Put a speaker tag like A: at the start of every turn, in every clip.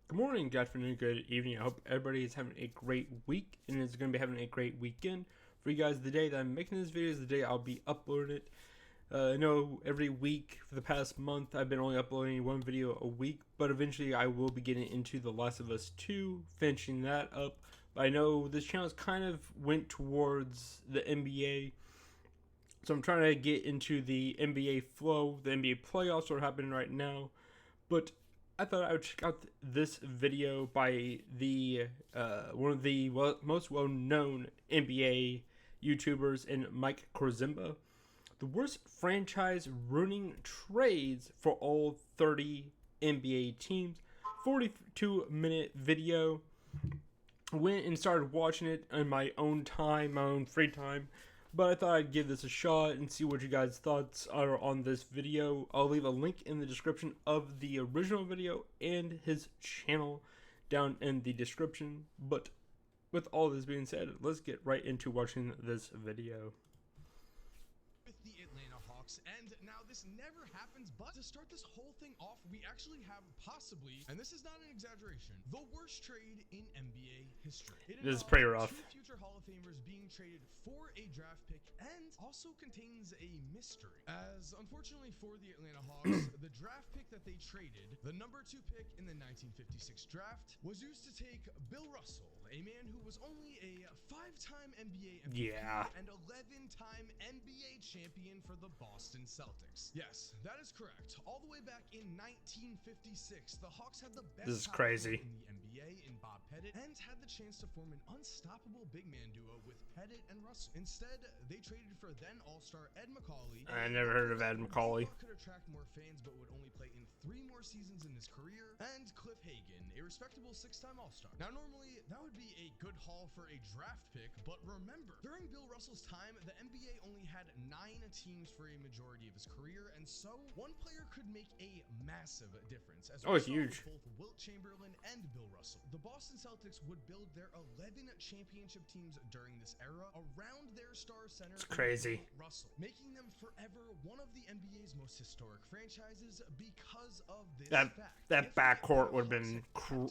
A: Good morning, good afternoon, good evening. I hope everybody is having a great week and is going to be having a great weekend. For you guys, the day that I'm making this video is the day I'll be uploading it. I know every week for the past month I've been only uploading one video a week, but eventually I will be getting into The Last of Us 2, finishing that up. But I know this channel kind of went towards the NBA, so I'm trying to get into the NBA flow. The NBA playoffs are happening right now, but I thought I would check out this video by the one of the most well-known NBA YouTubers, and Mike Korzimba. The worst franchise ruining trades for all 30 NBA teams. 42-minute video. Went and started watching it in my own time, my own free time. But I thought I'd give this a shot and see what you guys' thoughts are on this video. I'll leave a link in the description of the original video and his channel down in the description. But with all this being said, let's get right into watching this video.
B: With the Atlanta Hawks, and now this never happens, but to start this whole thing off, we actually have possibly, and this is not an exaggeration, the worst trade in NBA history.
A: This is pretty rough.
B: 2 future Hall of Famers being traded for a draft pick, and also contains a mystery. As unfortunately for the Atlanta Hawks, the draft pick that they traded, the number 2 pick in the 1956 draft, was used to take Bill Russell, a man who was only a 5-time NBA MVP and 11-time NBA champion for the Boston Celtics. Yes, that is correct. All the way back in 1956, the Hawks had the best
A: This is crazy.
B: in the NBA in Bob Pettit, and had the chance to form an unstoppable big man duo with Pettit and Russell. Instead, they traded for then All-Star Ed McCauley.
A: I never heard of Ed McCauley.
B: Could attract more fans, but would only play in 3 more seasons in his career. And Cliff Hagan, a respectable 6-time All-Star. Now, normally that would be a good haul for a draft pick, but remember, during Bill Russell's time, the NBA only had 9 teams for a majority of his career, and so one player could make a massive difference. As
A: huge.
B: Both Wilt Chamberlain and Bill Russell. The Boston Celtics would build their 11 championship teams during this era around their star center.
A: It's crazy.
B: Russell, making them forever one of the NBA's most historic franchises because of this
A: fact. That backcourt would have been,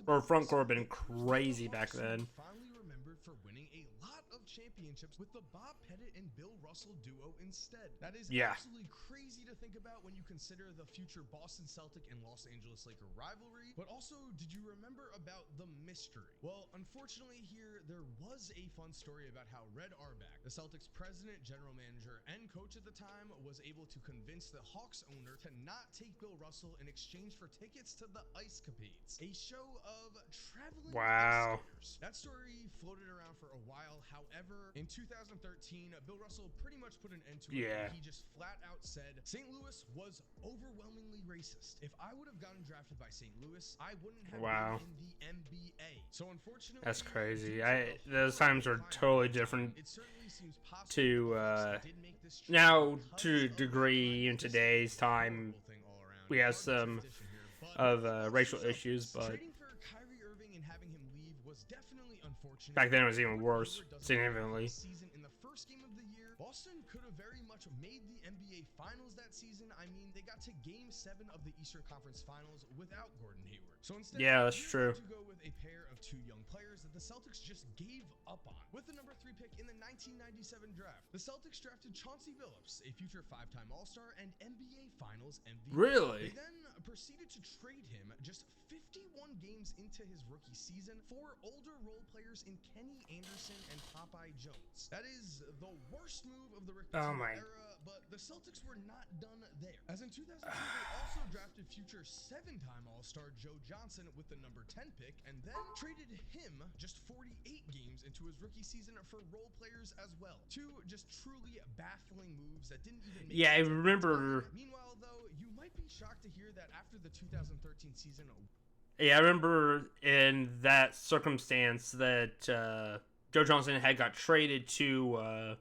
A: or front court would have been crazy back then.
B: Finally remembered for winning a lot of championships with the Bob Pettit and Bill Russell duo instead. That is absolutely crazy to think about when you consider the future Boston Celtic and Los Angeles Laker rivalry. But also, did you remember about the mystery? Well, unfortunately here, there was a fun story about how Red Auerbach, the Celtics president, general manager, and coach at the time, was able to convince the Hawks owner to not take Bill Russell in exchange for tickets to the Ice Capades, a show of traveling ice skaters. That story floated around for a while. However, in 2013, Bill Russell pretty much put an end to it. He just flat out said, St. Louis was overwhelmingly racist. If I would have gotten drafted by St. Louis, I wouldn't have been in the NBA. So unfortunately,
A: that's crazy. Those times were totally different.
B: It certainly seems possible
A: to now to a degree in today's time we have some of racial issues, but
B: was definitely unfortunate.
A: Back then it was even worse, significantly.
B: In the first game of the year, Boston could have very much made the NBA Finals that season. I mean, they got to Game 7 of the Eastern Conference Finals without Gordon Hayward. So instead,
A: that's true.
B: To go with a pair of 2 young players that the Celtics just gave up on. With the number 3 pick in the 1997 draft, the Celtics drafted Chauncey Billups, a future 5-time All-Star and NBA Finals MVP.
A: Really?
B: They then proceeded to trade him just 51 games into his rookie season for older role players in Kenny Anderson and Popeye Jones. That is the worst move of the Rick Pitino era, but the Celtics were not done there. As in 2002, they also drafted future 7-time All-Star Joe Johnson with the number 10 pick, and then traded him just 48 games into his rookie season for role players as well. 2 just truly baffling moves that didn't even make sense.
A: I remember.
B: Meanwhile, though, you might be shocked to hear that after the 2013 season.
A: I remember in that circumstance that Joe Johnson had got traded to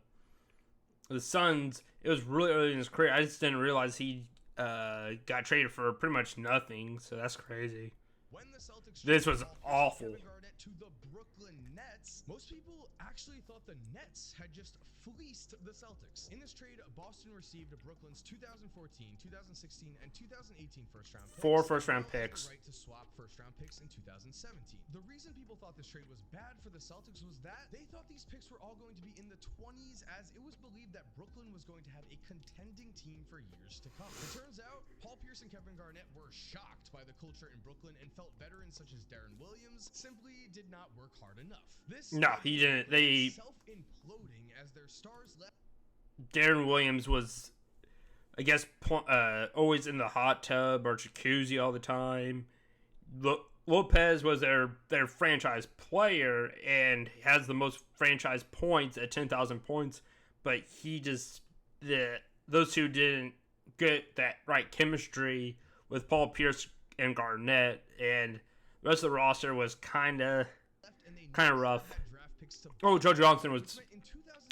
A: the Suns. It was really early in his career. I just didn't realize he got traded for pretty much nothing. So that's crazy.
B: When the Celtics
A: this was awful.
B: To the Brooklyn Nets, most people actually thought the Nets had just fleeced the Celtics. In this trade, Boston received Brooklyn's 2014, 2016, and 2018 first-round picks.
A: 4 first-round picks.
B: The right to swap first-round picks in 2017. The reason people thought this trade was bad for the Celtics was that they thought these picks were all going to be in the 20s, as it was believed that Brooklyn was going to have a contending team for years to come. It turns out Paul Pierce and Kevin Garnett were shocked by the culture in Brooklyn and felt veterans such as Darren Williams simply did not work hard enough.
A: He didn't. They
B: self-imploding as their stars left.
A: Darren Williams was, I guess, always in the hot tub or jacuzzi all the time. Lopez was their franchise player and has the most franchise points at 10,000 points, but those two didn't get that right chemistry with Paul Pierce and Garnett, and the rest of the roster was kind of rough. Oh, Joe Johnson was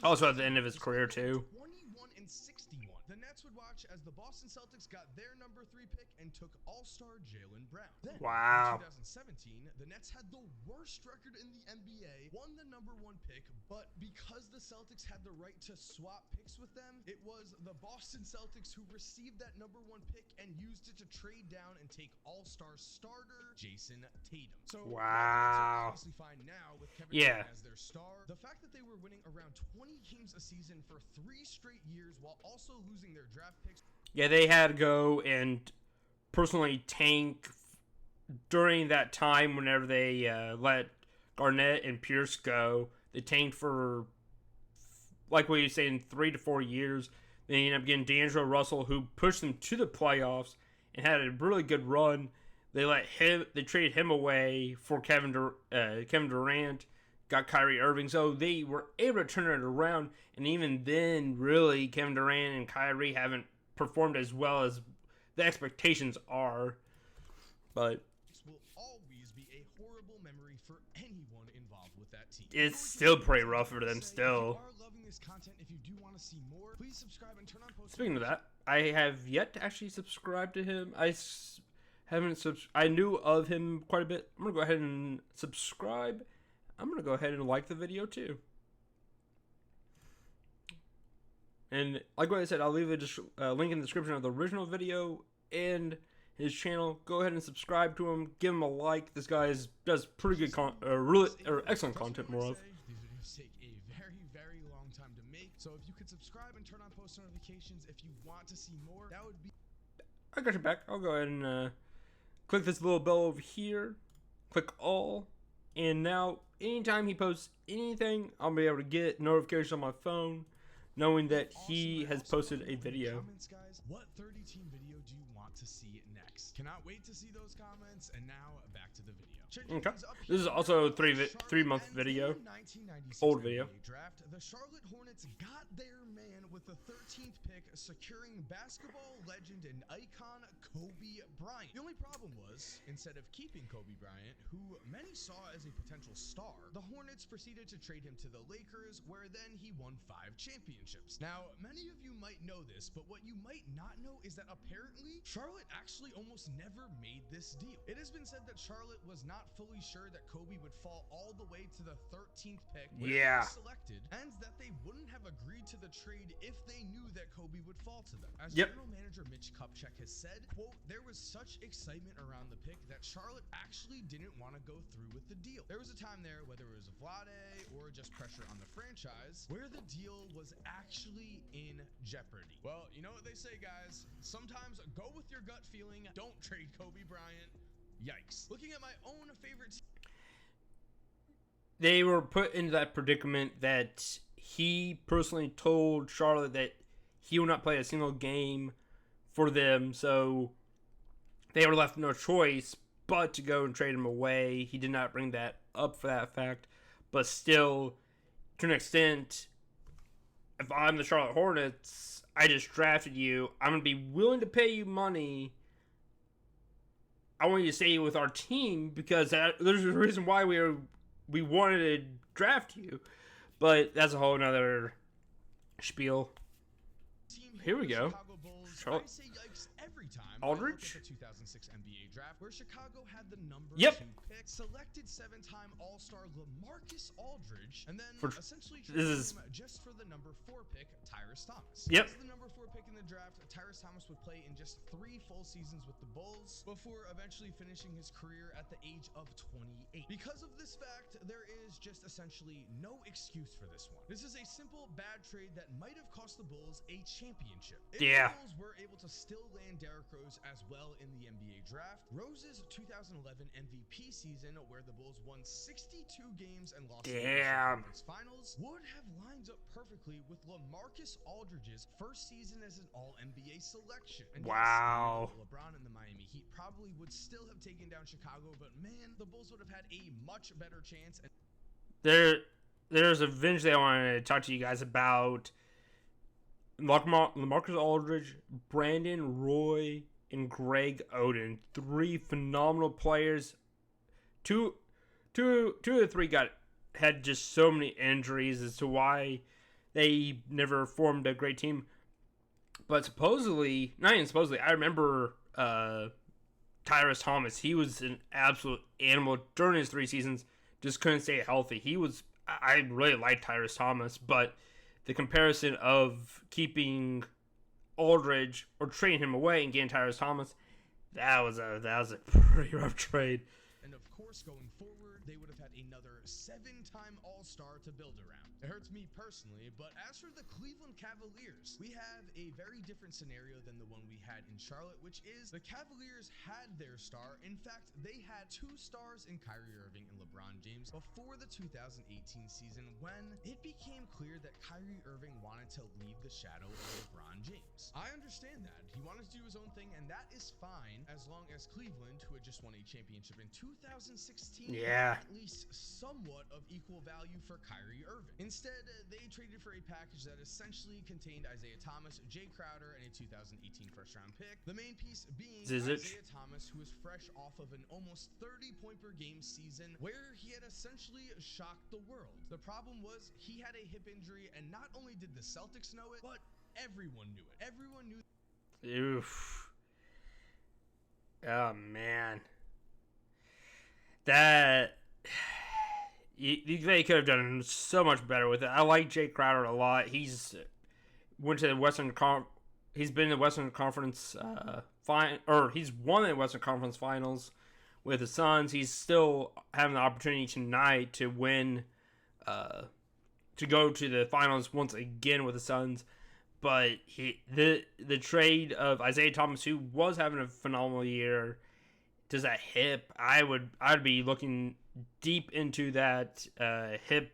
A: also at the end of his career too.
B: 21 and 61. The Nets would watch as the Boston Celtics got their number 3 pick and took All-Star Jaylen Brown. Then,
A: wow.
B: in 2017, the Nets had the worst record in the NBA, won the number 1 pick, but because the Celtics had the right to swap picks with them, it was the Boston Celtics who received that number 1 pick and used it to trade down and take All-Star starter Jason Tatum. So,
A: wow.
B: Obviously fine now with Kevin Durant as their star. The fact that they were winning around 20 games a season for 3 straight years while also losing their draft picks.
A: Yeah, they had to go and personally tank during that time whenever they let Garnett and Pierce go. They tanked for, like what you're saying, 3 to 4 years. They ended up getting D'Angelo Russell, who pushed them to the playoffs and had a really good run. They traded him away for Kevin Durant, got Kyrie Irving, so they were able to turn it around. And even then, really, Kevin Durant and Kyrie haven't performed as well as the expectations are. But
B: this will always be a horrible memory for anyone involved with that team.
A: It's still pretty rough for them still.
B: If you are loving this content, if you do want to see more, please subscribe and turn on post.
A: Speaking of that, I have yet to actually subscribe to him. I knew of him quite a bit. I'm gonna go ahead and subscribe. I'm gonna go ahead and like the video too. And like what I said, I'll leave a link in the description of the original video and his channel. Go ahead and subscribe to him. Give him a like. This guy does pretty good, excellent content. More of.
B: These videos take a very, very long time to make. So if you could subscribe and turn on post notifications if you want to see more, that would be.
A: I got your back. I'll go ahead and click this little bell over here. Click all. And now, anytime he posts anything, I'll be able to get notifications on my phone, knowing that he has posted a video.
B: Comments, guys. What 30-team video do you want to see next? Cannot wait to see those comments. And now, back to the video.
A: Okay. This is also a three-month video. Old video.
B: Draft, the Charlotte Hornets got their man with the 13th pick, securing basketball legend and icon Kobe Bryant. The only problem was, instead of keeping Kobe Bryant, who many saw as a potential star, the Hornets proceeded to trade him to the Lakers, where then he won 5 championships. Now, many of you might know this, but what you might not know is that apparently Charlotte actually almost never made this deal. It has been said that Charlotte was not fully sure that Kobe would fall all the way to the 13th pick where he was selected, and that they wouldn't have agreed to the trade if they knew that Kobe would fall to them. As general manager Mitch Kupchak has said, quote, there was such excitement around the pick that Charlotte actually didn't want to go through with the deal. There was a time there, whether it was Vlade or just pressure on the franchise, where the deal was actually in jeopardy. Well, you know what they say, guys. Sometimes go with your gut feeling. Don't trade Kobe Bryant. Yikes. Looking at my own favorite.
A: They were put into that predicament that he personally told Charlotte that he would not play a single game for them, so they were left no choice but to go and trade him away. He did not bring that up for that fact, but still, to an extent, if I'm the Charlotte Hornets, I just drafted you, I'm going to be willing to pay you money. I want you to stay with our team because there's a reason why we wanted to draft you. But that's a whole nother spiel. Here we go. Charlotte.
B: every time
A: Aldridge?
B: I look at the 2006 NBA draft, where Chicago had the number
A: Yep.
B: 2 pick, selected 7-time All-Star LaMarcus Aldridge, and then
A: For,
B: essentially
A: this
B: traded
A: is
B: him just for the number 4 pick, Tyrese Thomas.
A: Yep.
B: As the number 4 pick in the draft, Tyrese Thomas would play in just 3 full seasons with the Bulls before eventually finishing his career at the age of 28. Because of this fact, there is just essentially no excuse for this one. This is a simple bad trade that might have cost the Bulls a championship. If
A: Yeah.
B: the Bulls were able to still land Derrick Rose as well in the NBA draft, Rose's 2011 MVP season, where the Bulls won 62 games and lost the Conference Finals, would have lined up perfectly with LaMarcus Aldridge's first season as an All-NBA selection. And
A: wow.
B: yes, LeBron and the Miami Heat probably would still have taken down Chicago, but man, the Bulls would have had a much better chance.
A: There's eventually I wanted to talk to you guys about LaMarcus Aldridge, Brandon Roy, and Greg Oden. 3 phenomenal players. Two of the 3 had just so many injuries as to why they never formed a great team. But supposedly, not even supposedly, I remember Tyrese Thomas. He was an absolute animal during his 3 seasons. Just couldn't stay healthy. I really liked Tyrese Thomas, but the comparison of keeping Aldridge or trading him away and getting Tyrese Thomas, that was a pretty rough trade.
B: And of course, going forward, they would have had another 7-time All-Star to build around. It hurts me personally, but as for the Cleveland Cavaliers, we have a very different scenario than the one we had in Charlotte, which is the Cavaliers had their star. In fact, they had 2 stars in Kyrie Irving and LeBron James before the 2018 season, when it became clear that Kyrie Irving wanted to leave the shadow of LeBron James. I understand that. He wanted to do his own thing, and that is fine as long as Cleveland, who had just won a championship in 2016,
A: Yeah.
B: at least somewhat of equal value for Kyrie Irving. Instead, they traded for a package that essentially contained Isaiah Thomas, Jay Crowder, and a 2018 first-round pick. The main piece being Isaiah Thomas, who was fresh off of an almost 30-point-per-game season where he had essentially shocked the world. The problem was he had a hip injury, and not only did the Celtics know it, but everyone knew it. Everyone knew.
A: Oof. Oh, man. That... They could have done so much better with it. I like Jay Crowder a lot. He's went to the He's been in the Western Conference he's won the Western Conference Finals with the Suns. He's still having the opportunity tonight to win, to go to the finals once again with the Suns. But the trade of Isaiah Thomas, who was having a phenomenal year, does that hip? I'd be looking deep into that hip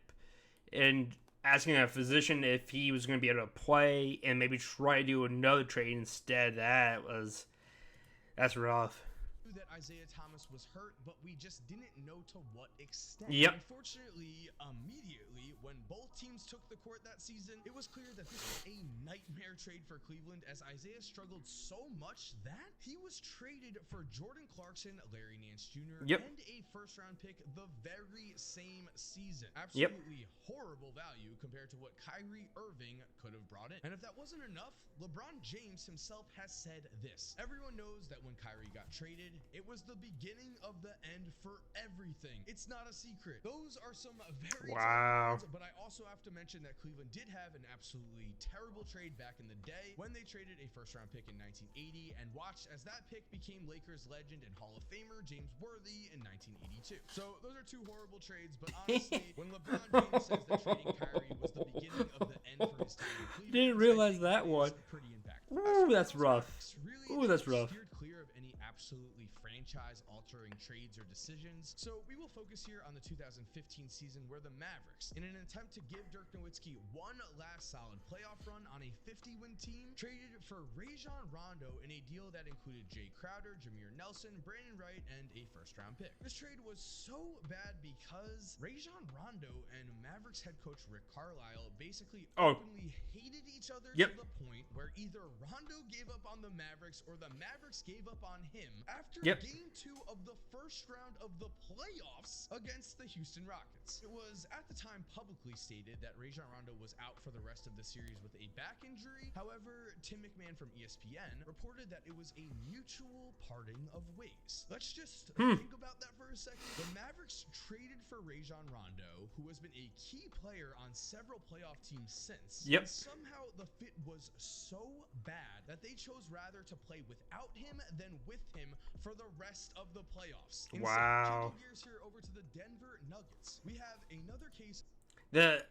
A: and asking a physician if he was going to be able to play and maybe try to do another trade instead. That's rough.
B: That Isaiah Thomas was hurt, but we just didn't know to what extent.
A: Yep.
B: Unfortunately, immediately when both teams took the court that season, it was clear that this was a nightmare trade for Cleveland, as Isaiah struggled so much that he was traded for Jordan Clarkson, Larry Nance Jr., and a first-round pick the very same season. Absolutely horrible value compared to what Kyrie Irving could have brought in. And if that wasn't enough, LeBron James himself has said this. Everyone knows that when Kyrie got traded, it was the beginning of the end for everything. It's not a secret. Those are some very tough words, but I also have to mention that Cleveland did have an absolutely terrible trade back in the day when they traded a first-round pick in 1980 and watched as that pick became Lakers legend and Hall of Famer James Worthy in 1982. So those are 2 horrible trades, but honestly, when LeBron James says that trading Kyrie was the beginning of the end for his time in Cleveland,
A: didn't realize that one.
B: Pretty impactful.
A: Ooh, that's rough.
B: Really,
A: ooh, that's rough.
B: Steered clear of any absolutely franchise-altering trades or decisions. So we will focus here on the 2015 season, where the Mavericks, in an attempt to give Dirk Nowitzki one last solid playoff run on a 50-win team, traded for Rajon Rondo in a deal that included Jay Crowder, Jameer Nelson, Brandon Wright, and a first-round pick. This trade was so bad because Rajon Rondo and Mavericks head coach Rick Carlisle basically openly hated each other to the point where either Rondo gave up on the Mavericks or the Mavericks gave up on him after game 2 of the first round of the playoffs against the Houston Rockets. It was at the time publicly stated that Rajon Rondo was out for the rest of the series with a back injury. However, Tim McMahon from ESPN reported that it was a mutual parting of ways. Let's just think about that for a second. The Mavericks traded for Rajon Rondo, who has been a key player on several playoff teams since.
A: Yep.
B: And somehow the fit was so bad that they chose rather to play without him than with him for the rest of the playoffs.
A: Wow.
B: Changing gears here over to the Denver Nuggets. We have another case.
A: The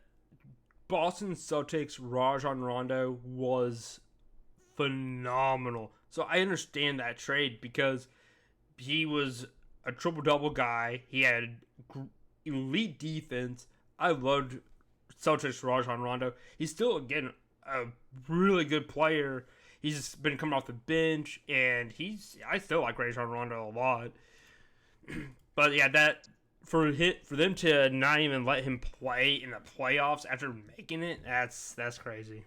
A: Boston Celtics Rajon Rondo was phenomenal. So I understand that trade because he was a triple-double guy. He had elite defense. I loved Celtics Rajon Rondo. He's still, again, a really good player. He's been coming off the bench, and I still like Rajon Rondo a lot. But yeah, that for them to not even let him play in the playoffs after making it, that's crazy.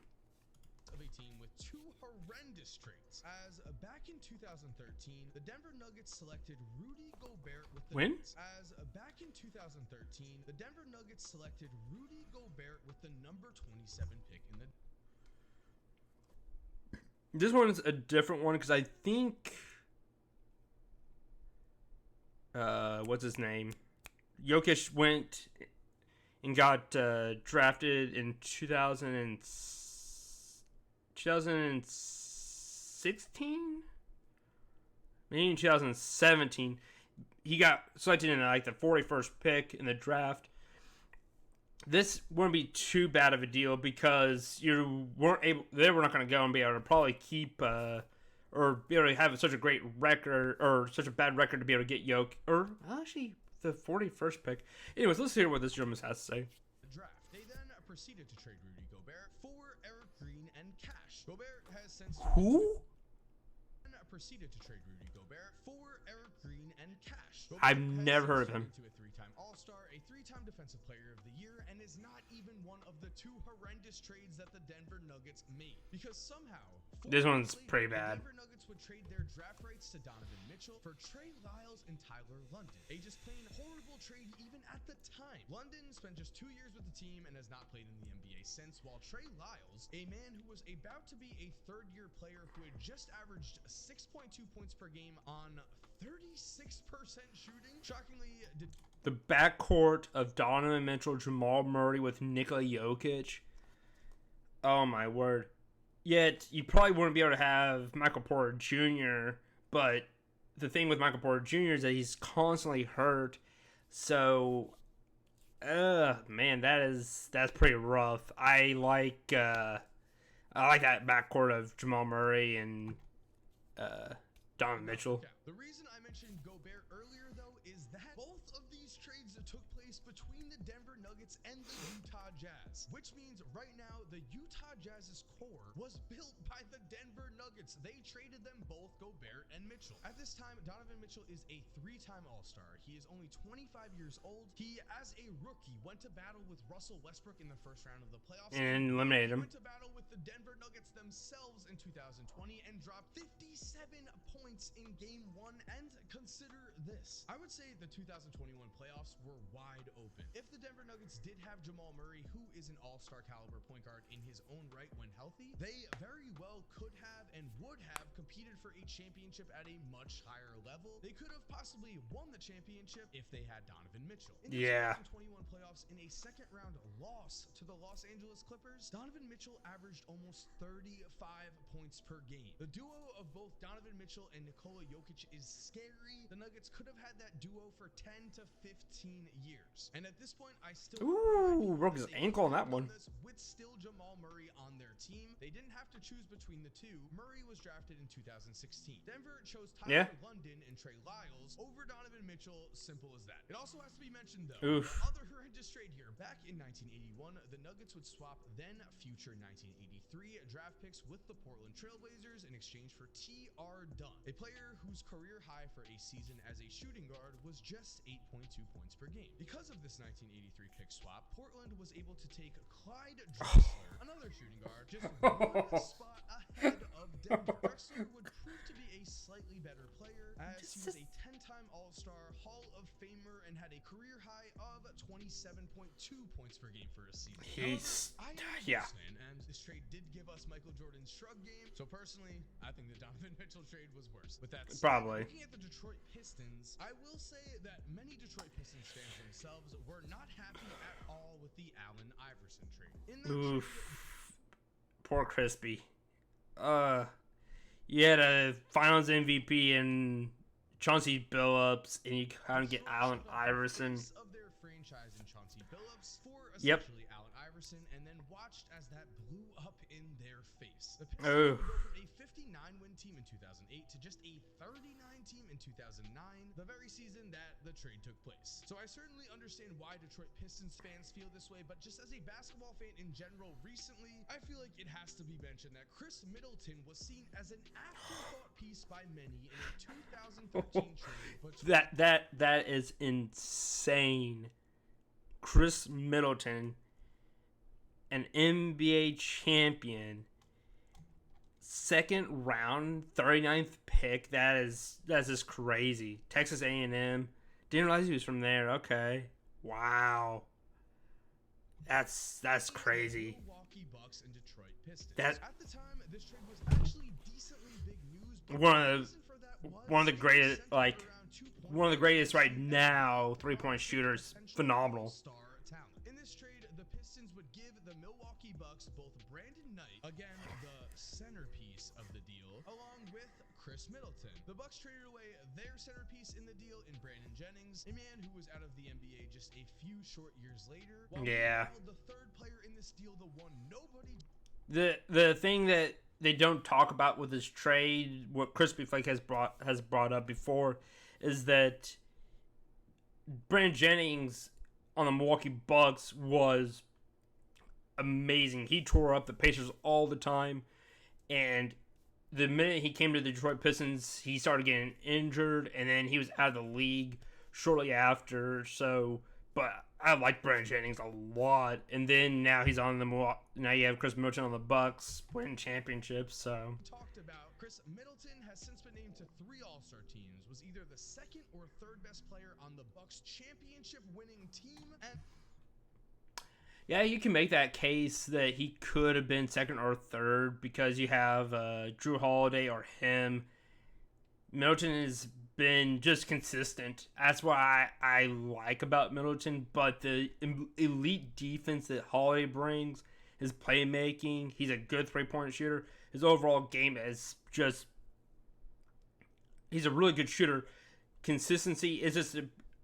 B: Of a team with two horrendous traits. As back in 2013, the Denver Nuggets selected Rudy Gobert with the Nuggets. As back in 2013, the Denver Nuggets selected Rudy Gobert with the number 27 pick in the.
A: This one's a different one because I think, what's his name? Jokic went and got drafted in 2016? Maybe in 2017. He got selected in like the 41st pick in the draft. This wouldn't be too bad of a deal because they were not going to go and be able to probably keep or be able to have such a great record or such a bad record to be able to get Jokic, or actually the 41st pick. Anyways, let's hear what this gentleman has to say.
B: Draft. They then proceeded to trade Rudy Gobert for Eric Green and cash. Gobert has since proceeded to trade Rudy Gobert for Eric Green and cash. Gobert
A: I've never heard of him.
B: To a three-time All-Star, a three-time Defensive Player of the Year, and is not even one of the two horrendous trades that the Denver Nuggets made. Because somehow,
A: this one's pretty bad.
B: The Denver Nuggets would trade their draft rights to Donovan Mitchell for Trey Lyles and Tyler London. A just plain horrible trade even at the time. London spent just 2 years with the team and has not played in the NBA since, while Trey Lyles, a man who was about to be a third-year player who had just averaged 6.2 points per game on 36% shooting, shockingly did.
A: The backcourt of Donovan Mitchell, Jamal Murray with Nikola Jokic. Oh my word. Yet, you probably wouldn't be able to have Michael Porter Jr., but the thing with Michael Porter Jr. is that he's constantly hurt. So, man, that's pretty rough. I like that backcourt of Jamal Murray and Donovan Mitchell.
B: Yeah. The reason I mentioned Gobert earlier, though, is that both of these trades took place between the Denver Nuggets and the Utah Jazz, which means right now the Utah Jazz's core was built by the Denver Nuggets. They traded them both, Gobert and Mitchell. At this time, Donovan Mitchell is a three-time All-Star. He is only 25 years old. He, as a rookie, went to battle with Russell Westbrook in the first round of the playoffs
A: and eliminated him.
B: Went to battle with the Denver Nuggets themselves in 2020 and dropped 57 points in Game 1. And consider this. I would say the 2021 playoffs were wide open. If the Denver Nuggets did have Jamal Murray, who is an all-star caliber point guard in his own right when healthy, they very well could have and would have competed for a championship at a much higher level. They could have possibly won the championship if they had Donovan Mitchell. In the 2021 playoffs, in a second-round loss to the Los Angeles Clippers, Donovan Mitchell averaged almost 35 points per game. The duo of both Donovan Mitchell and Nikola Jokic is scary. The Nuggets could have had that duo for 10 to 15 years. And at this point, I still
A: broke his ankle on that one.
B: With still Jamal Murray on their team, they didn't have to choose between the two. Murray was drafted in 2016. Denver chose Tyler London and Trey Lyles over Donovan Mitchell. Simple as that. It also has to be mentioned, though, the other horrendous trade here. Back in 1981, the Nuggets would swap then future 1983 draft picks with the Portland Trailblazers in exchange for T.R. Dunn, a player whose career high for a season as a shooting guard was just 8.2 points per game. Because of this 1983 pick swap, Portland was able to take Clyde Drexler, another shooting guard, just one spot ahead of Denver. Drexler would prove to be a slightly better player, as he was a 10-time All-Star, Hall of Famer, and had a career high of 27.2 points per game for a season.
A: He's,
B: However, I am a Bulls fan, and this trade did give us Michael Jordan's shrug game, so personally, I think the Donovan Mitchell trade was worse. With that said,
A: probably.
B: Looking at the Detroit Pistons, I will say that many Detroit Pistons fans themselves were not happy at all with the Allen Iverson trade. In that
A: Oof.
B: trade,
A: Poor Crispy. You had a Finals MVP and Chauncey Billups, and you kind of get Allen Iverson.
B: of their franchise in Chauncey Billups for
A: Yep.
B: essentially Allen Iverson, and then watched as that blew up in their face. The
A: Oh.
B: Pistons would go from a 59-win team in 2008 to just a 39 team in 2009, the very season that the trade took place. So I certainly understand why Detroit Pistons fans feel this way, but just as a basketball fan in general recently, I feel like it has to be mentioned that Chris Middleton was seen as an afterthought piece by many in a 2013 trade. But
A: That is insane. Chris Middleton, an NBA champion, second round, 39th pick. that's just crazy. Texas A&M. Didn't realize he was from there. Okay. Wow. That's crazy.
B: Milwaukee Bucks and Detroit Pistons.
A: That
B: At the time, this trade was actually decently big news. But
A: one
B: the
A: of
B: reason for that was
A: one of the
B: it was
A: greatest,
B: centered
A: like
B: around 2
A: one of the greatest right
B: points
A: now. 3-point shooters, phenomenal.
B: Star talent. In this trade, the Pistons would give the Milwaukee Bucks both Brandon Knight, again the centerpiece of the deal, along with Chris Middleton. The Bucks traded away their centerpiece in the deal in Brandon Jennings, a man who was out of the NBA just a few short years later. While
A: Yeah.
B: the third player in this deal, the one nobody.
A: The thing that they don't talk about with this trade, what Crispy Flake has brought up before, is that Brandon Jennings on the Milwaukee Bucks was amazing. He tore up the Pacers all the time, and the minute he came to the Detroit Pistons, he started getting injured, and then he was out of the league shortly after. So, but I like Brandon Jennings a lot, and then now he's on the now you have Chris Middleton on the Bucks winning championships. So
B: Talked about Chris Middleton has since been named to 3 All-Star teams, was either the second or third best player on the Bucks championship winning team, and
A: yeah, you can make that case that he could have been second or third because you have Drew Holiday or him. Middleton has been just consistent. That's what I like about Middleton. But the elite defense that Holiday brings, his playmaking, he's a good 3-point shooter. His overall game is just, he's a really good shooter. Consistency is just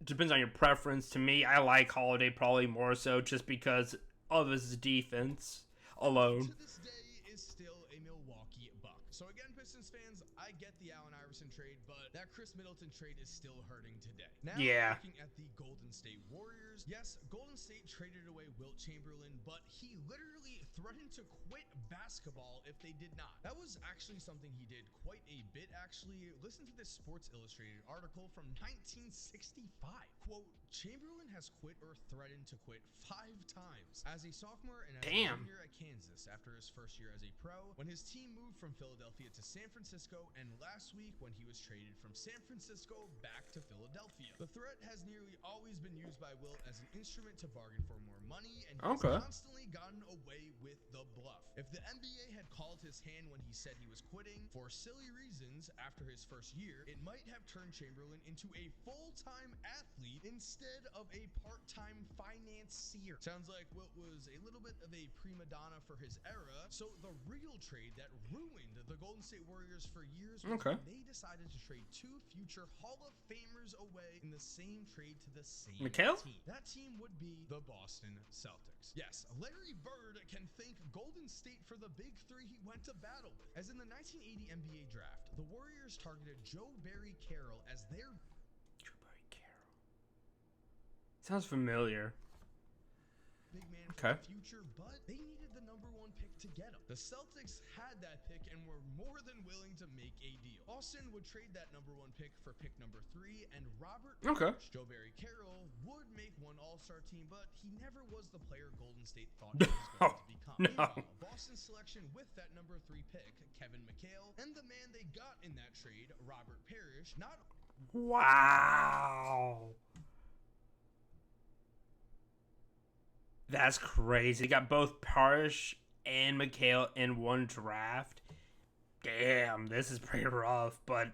A: depends on your preference. To me, I like Holiday probably more so just because of his defense alone.
B: to this day is still a Milwaukee Buck. So again, Pistons fans, I get the Allen Iverson trade, but that Chris Middleton trade is still hurting today. Now,
A: Yeah.
B: looking at the Golden State Warriors, yes, Golden State traded away Wilt Chamberlain, but he literally threatened to quit basketball if they did not. That was actually something he did quite a bit, actually. Listen to this Sports Illustrated article from 1965. Quote, Chamberlain has quit or threatened to quit 5 times as a sophomore and as a junior at Kansas after his first year as a pro, when his team moved from Philadelphia to San Francisco, and last week when he was traded from San Francisco back to Philadelphia. The threat has nearly always been used by Wilt as an instrument to bargain for more money, and he's constantly gotten away with the bluff. If the NBA had called his hand when he said he was quitting for silly reasons after his first year, it might have turned Chamberlain into a full-time athlete instead of a part-time financier. Sounds like Wilt was a little bit of a prima donna for his era, so the real trade that ruined the Golden State Warriors for years was when they decided to trade 2 future Hall of Famers away in the same trade to the same team. That team would be the Boston Celtics. Yes, Larry Bird can thank Golden State for the big 3 he went to battle with. As in the 1980 NBA draft, the Warriors targeted Joe Barry Carroll as their
A: sounds familiar.
B: big man for the future, but they needed the #1 pick to get him. The Celtics had that pick and were more than willing to make a deal. Boston would trade that #1 pick for pick #3 and Robert Parrish. Joe Barry Carroll would make one All-Star team, but he never was the player Golden State thought he was going to become. Meanwhile, Boston's selection with that #3 pick, Kevin McHale, and the man they got in that trade, Robert Parrish, not...
A: Wow. That's crazy. They got both Parrish and McHale in one draft. Damn, this is pretty rough, but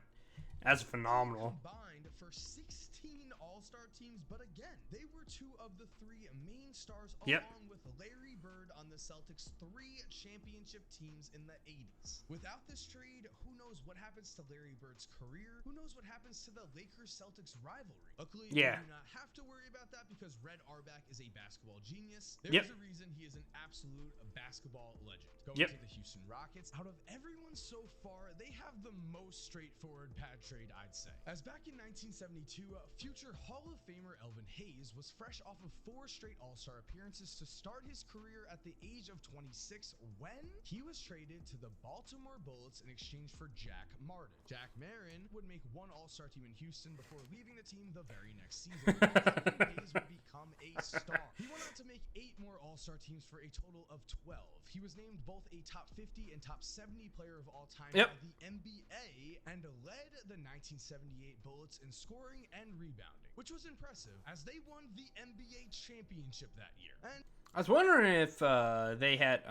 A: that's phenomenal.
B: Combined for 16 All-Star teams, but again, they were two of the three main stars along with Larry Bird on the Celtics' 3 championship teams in the 80s. Without this trade, who knows what happens to Larry Bird's career? Who knows what happens to the Lakers-Celtics rivalry? Luckily, we do not have to worry about that because Red Auerbach is a basketball genius. There's a reason he is an absolute basketball legend. Going to the Houston Rockets, out of everyone so far, they have the most straightforward bad trade, I'd say. As back in 1972, future Hall of Famer Elvin Hayes was fresh off of 4 straight All-Star appearances to start his career at the age of 26 when he was traded to the Baltimore Bullets in exchange for Jack Martin. Jack Marin would make one All-Star team in Houston before leaving the team the very next season. Hayes would become a star. He went on to make 8 more All-Star teams for a total of 12. He was named both a top 50 and top 70 player of all time by the NBA and led the 1978 Bullets in scoring and rebounding, which was impressive as they won the NBA championship that year. And
A: I was wondering if they had.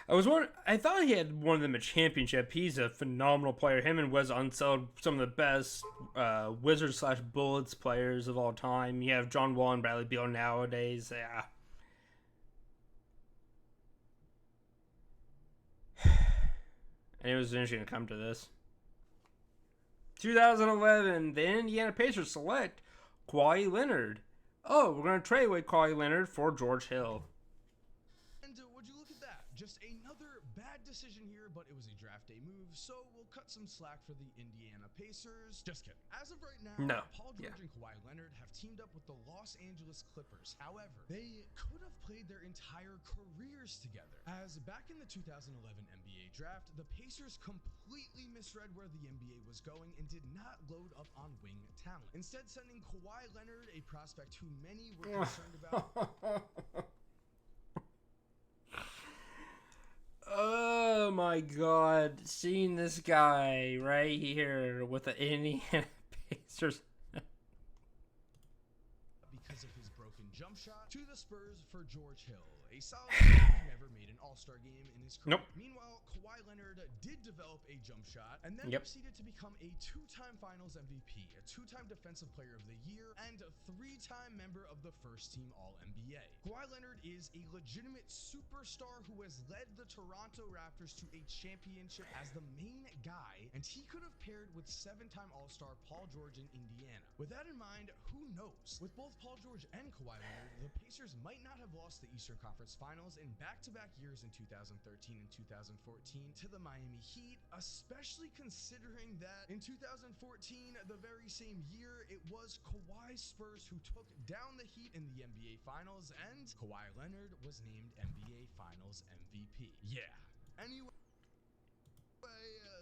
A: I thought he had won them a championship. He's a phenomenal player. Him and Wes Unseld, some of the best Wizards/Bullets players of all time. You have John Wall and Bradley Beal nowadays. Yeah. And it was eventually going to come to this. 2011, the Indiana Pacers select Kawhi Leonard. Oh, we're going to trade away Kawhi Leonard for George Hill.
B: And would you look at that? Just another bad decision here, but it was a draft day move, so we'll cut some slack for the Indiana Pacers. Just kidding. As of right now, Paul George and Kawhi Leonard have teamed up with the Los Angeles Clippers. However, they could have played their entire careers together. As back in the 2011 NBA draft, the Pacers completely misread where the NBA was going and did not load up on wing talent. Instead, sending Kawhi Leonard, a prospect who many were concerned about.
A: Oh my god, seeing this guy right here with the Indiana Pacers.
B: Because of his broken jump shot, to the Spurs for George Hill, a solid player who never made an All-Star game in his career. Meanwhile, Kawhi Leonard did develop a jump shot and then proceeded to become a 2-time Finals MVP, a 2-time Defensive Player of the Year, and a 3-time member of the first-team All-NBA. Kawhi Leonard is a legitimate superstar who has led the Toronto Raptors to a championship as the main guy, and he could have paired with 7-time All-Star Paul George in Indiana. With that in mind, who knows? With both Paul George and Kawhi Leonard, the Pacers might not have lost the Eastern Conference Finals in back-to-back years in 2013 and 2014 to the Miami Heat, especially considering that in 2014, the very same year, it was Kawhi's Spurs who took down the Heat in the NBA Finals, and Kawhi Leonard was named NBA Finals MVP. Yeah. Anyway,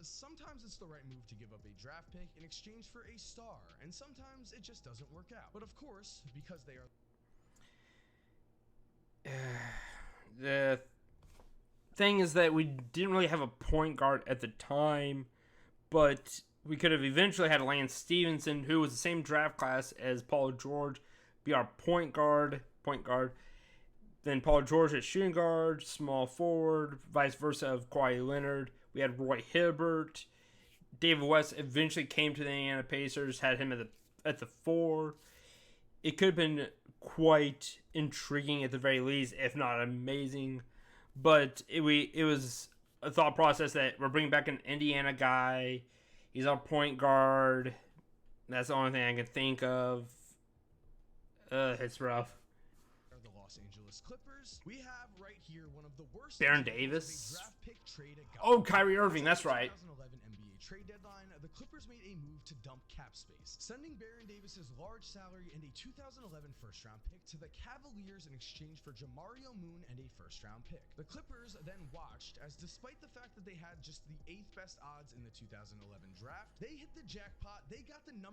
B: sometimes it's the right move to give up a draft pick in exchange for a star, and sometimes it just doesn't work out. But of course, because they are...
A: The thing is that we didn't really have a point guard at the time, but we could have eventually had Lance Stevenson, who was the same draft class as Paul George, be our point guard. Then Paul George at shooting guard, small forward, vice versa of Kawhi Leonard. We had Roy Hibbert. David West eventually came to the Indiana Pacers, had him at the 4. It could have been quite intriguing at the very least, if not amazing. But it was a thought process that we're bringing back an Indiana guy. He's our point guard. That's the only thing I can think of. It's rough.
B: The Los Angeles Clippers. We have right here one of the worst.
A: Baron Davis.
B: Draft pick trade
A: Oh, Kyrie Irving. That's right.
B: 2011 NBA trade deadline, the Clippers made a move to dump cap space, sending Baron Davis's large salary and a 2011 first-round pick to the Cavaliers in exchange for Jamario Moon and a first-round pick. The Clippers then watched as, despite the fact that they had just the 8th best odds in the 2011 draft, they hit the jackpot. They got the #1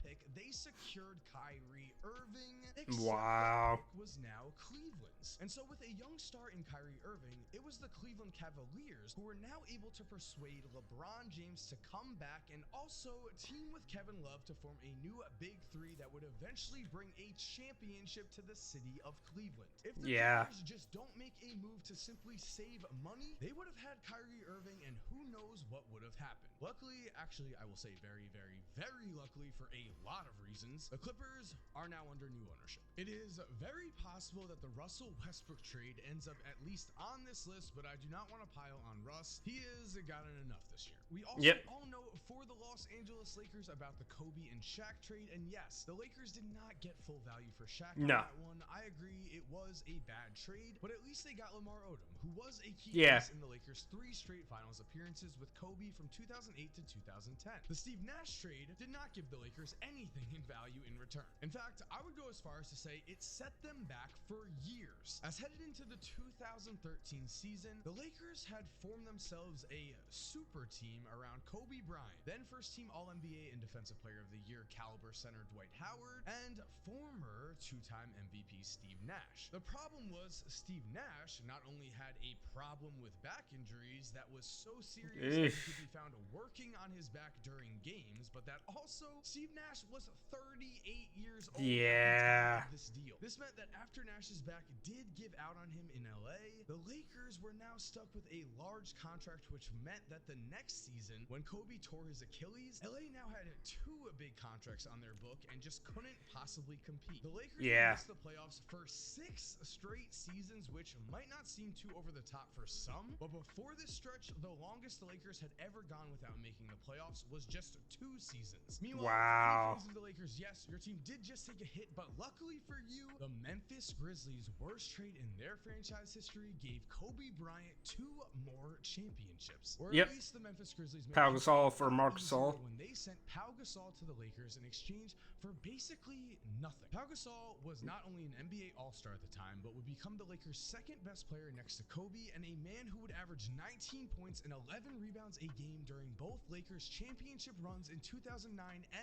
B: pick. They secured Kyrie Irving.
A: Wow.
B: That pick was now Cleveland's. And so with a young star in Kyrie Irving, it was the Cleveland Cavaliers who were now able to persuade LeBron James to come back and also team with Kevin Love to form a new big three that would eventually bring a championship to the city of Cleveland. If the Clippers just don't make a move to simply save money, they would have had Kyrie Irving, and who knows what would have happened. Luckily, actually, I will say very, very, very luckily for a lot of reasons, the Clippers are now under new ownership. It is very possible that the Russell Westbrook trade ends up at least on this list, but I do not want to pile on Russ. He has gotten enough this year. We also all know for the Los Angeles Lakers about the Kobe and Shaq trade, and yes, the Lakers did not get full value for Shaq on that one. I agree, it was a bad trade, but at least they got Lamar Odom, who was a key piece in the Lakers' 3 straight finals appearances with Kobe from 2008 to 2010. The Steve Nash trade did not give the Lakers anything in value in return. In fact, I would go as far as to say it set them back for years. As headed into the 2013 season, the Lakers had formed themselves a super team around Kobe Bryant, then first team All-NBA and Defensive Player of the Year caliber center Dwight Howard, and former 2-time MVP Steve Nash. The problem was Steve Nash not only had a problem with back injuries that was so serious that he could be found working on his back during games, but that also Steve Nash was 38 years old at the time of this deal. This meant that after Nash's back did give out on him in LA, the Lakers were now stuck with a large contract, which meant that the next season, when Kobe tore his Achilles, LA now had 2 big contracts on their book and just couldn't possibly compete. The Lakers missed the playoffs for 6 straight seasons, which might not seem too over the top for some, but before this stretch, the longest the Lakers had ever gone without making the playoffs was just 2 seasons. Meanwhile, for the Lakers, yes, your team did just take a hit, but luckily for you, the Memphis Grizzlies' worst trade in their franchise history gave Kobe Bryant 2 more championships. Or at least the Memphis Grizzlies made
A: Pau Gasol for Marc Gasol
B: when they sent Pau Gasol to the Lakers in exchange for basically nothing. Pau Gasol was not only an NBA All-Star at the time, but would become the Lakers' second best player next to Kobe, and a man who would average 19 points and 11 rebounds a game during both Lakers championship runs in 2009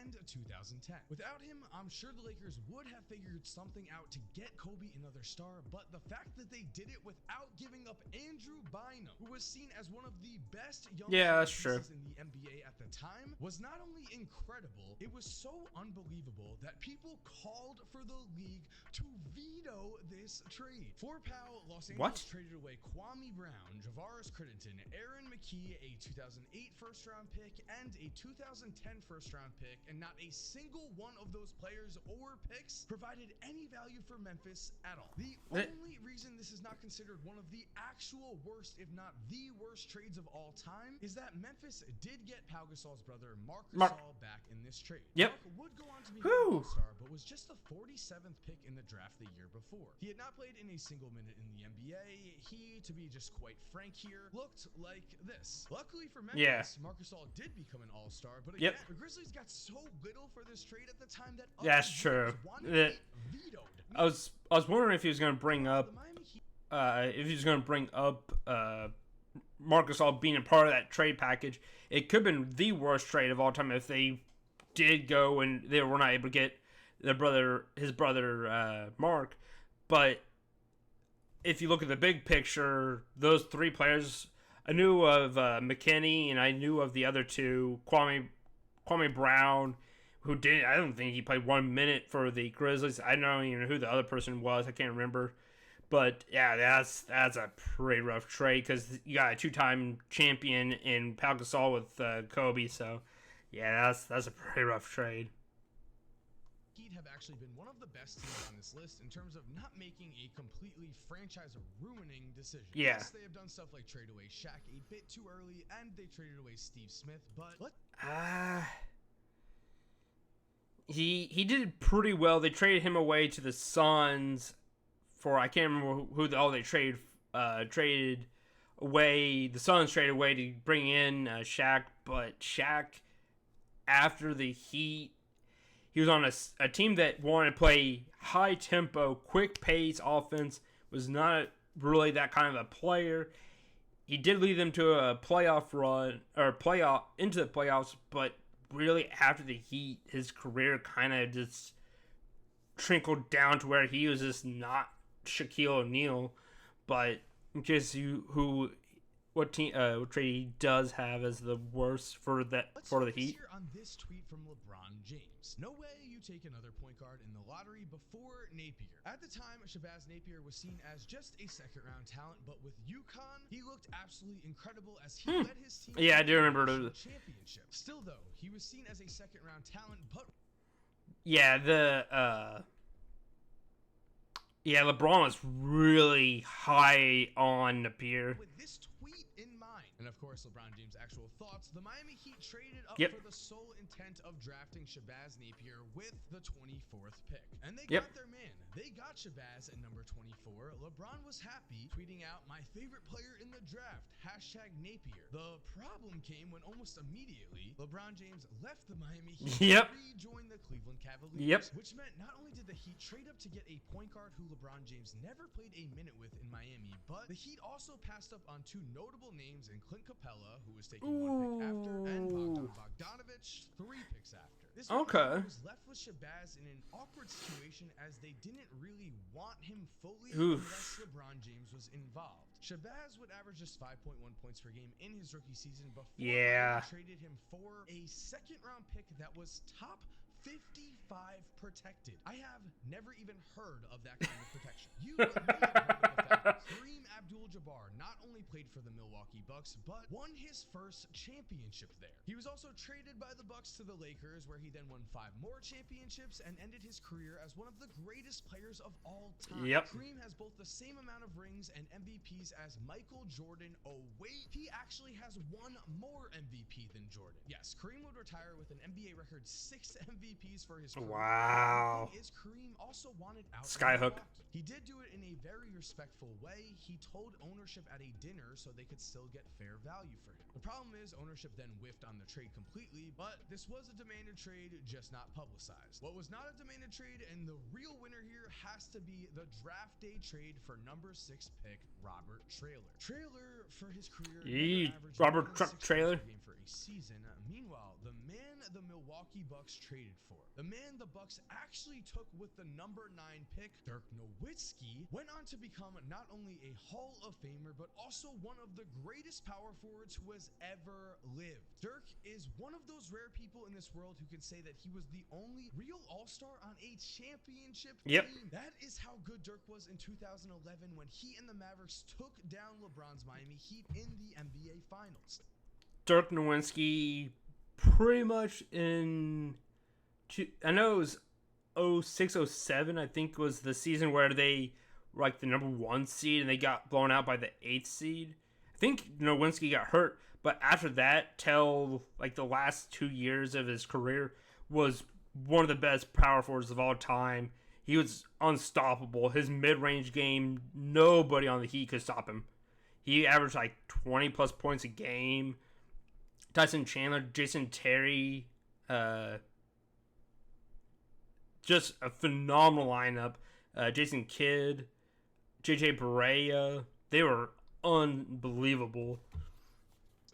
B: and 2010. Without him, I'm sure the Lakers would have figured something out to get Kobe another star, but the fact that they did it without giving up Andrew Bynum, who was seen as one of the best young pieces in the NBA at the time, was not only incredible, it was so unbelievable that people called for the league to veto this trade. For Pau, Los Angeles traded away Kwame Brown, Javaris Crittenton, Aaron McKee, a 2008 first-round pick, and a 2010 first-round pick, and not a single one of those players or picks provided any value for Memphis at all. The only reason this is not considered one of the actual worst, if not the worst trades of all time, is that Memphis did get Pau Gasol's brother, Marc Gasol, back in this trade. Marc would go on to become an All-Star, but was just the 47th pick in the draft the year before. He had not played in a single minute in the NBA. He, to be just quite frank here, looked like this. Luckily for Memphis, Marc Gasol did become an All-Star, but again, the Grizzlies got so little for this trade at the time that wanted it vetoed.
A: I was wondering if he was going to bring up Marc Gasol being a part of that trade package. It could have been the worst trade of all time if they did go and they were not able to get his brother Mark. But if you look at the big picture, those 3 players, I knew of McKinney and I knew of the other 2, Kwame Brown, who didn't. I don't think he played 1 minute for the Grizzlies. I don't even know who the other person was. I can't remember. But yeah, that's a pretty rough trade because you got a 2-time champion in Pau Gasol with Kobe. So yeah, that's a pretty rough trade.
B: Heat have actually been one of the best teams on this list in terms of not making a completely franchise-ruining decision. Yes, they have done stuff like trade away Shaq a bit too early, and they traded away Steve Smith, but
A: he did pretty well. They traded him away to the Suns for, I can't remember who they traded the Suns traded away to bring in Shaq, but Shaq, after the Heat, he was on a team that wanted to play high tempo, quick pace offense, was not really that kind of a player. He did lead them to a playoff run, or into the playoffs, but really after the Heat, his career kind of just trickled down to where he was just not Shaquille O'Neal. But in case what trade he does have as the worst for the Heat.
B: Here on this tweet from LeBron James. No way you take another point guard in the lottery before Napier. At the time, Shabazz Napier was seen as just a second-round talent, but with UConn, he looked absolutely incredible as he led his team.
A: Yeah, I do remember
B: the championship. Still, though, he was seen as a second-round talent, but
A: LeBron was really high on Napier.
B: With this tweet in mind, and of course LeBron James' actual thoughts, the Miami Heat traded up for the sole intent of drafting Shabazz Napier with the 24th pick. And they got their man. They got Shabazz at number 24. LeBron was happy, tweeting out, "My favorite player in the draft, #Napier." The problem came when almost immediately, LeBron James left the Miami Heat to rejoin the Cleveland Cavaliers, which meant not only did the Heat trade up to get a point guard who LeBron James never played a minute with in Miami, but the Heat also passed up on two notable names in Clint Capella, who was taken one pick after, and Bogdan Bogdanovic 3 picks after. This was left with Shabazz in an awkward situation as they didn't really want him fully unless LeBron James was involved. Shabazz would average just 5.1 points per game in his rookie season before they traded him for a second-round pick that was top 55 protected. I have never even heard of that kind of protection. You may have heard of the fact that Kareem Abdul-Jabbar not only played for the Milwaukee Bucks, but won his first championship there. He was also traded by the Bucks to the Lakers, where he then won 5 more championships and ended his career as one of the greatest players of all time. Kareem has both the same amount of rings and MVPs as Michael Jordan. Oh wait, he actually has one more MVP than Jordan. Yes, Kareem would retire with an NBA record 6 MVPs for his career.
A: Wow.
B: The thing is, Kareem also wanted out.
A: Skyhook.
B: He did do it in a very respectful way. He told ownership at a dinner so they could still get fair value for him. The problem is ownership then whiffed on the trade completely, but this was a demanded trade, just not publicized. What was not a demanded trade, and the real winner here has to be the draft day trade for number 6 pick Robert Traylor. Traylor, for his career,
A: Robert Truck Traylor
B: game for a season. Meanwhile, the man the Milwaukee Bucks traded for, the man the Bucks actually took with the number 9 pick, Dirk Nowitzki, went on to become not only a Hall of Famer, but also one of the greatest power forwards who has ever lived. Dirk is one of those rare people in this world who can say that he was the only real all-star on a championship team. That is how good Dirk was in 2011 when he and the Mavericks took down LeBron's Miami Heat in the NBA Finals.
A: Dirk Nowitzki pretty much I know it was 06-07, I think was the season where they were like the number 1 seed and they got blown out by the 8th seed. I think Nowitzki got hurt, but after that, till like the last 2 years of his career, was one of the best power forwards of all time. He was unstoppable. His mid-range game, nobody on the Heat could stop him. He averaged like 20 plus points a game. Tyson Chandler, Jason Terry, just a phenomenal lineup. Jason Kidd, JJ Barea, they were unbelievable.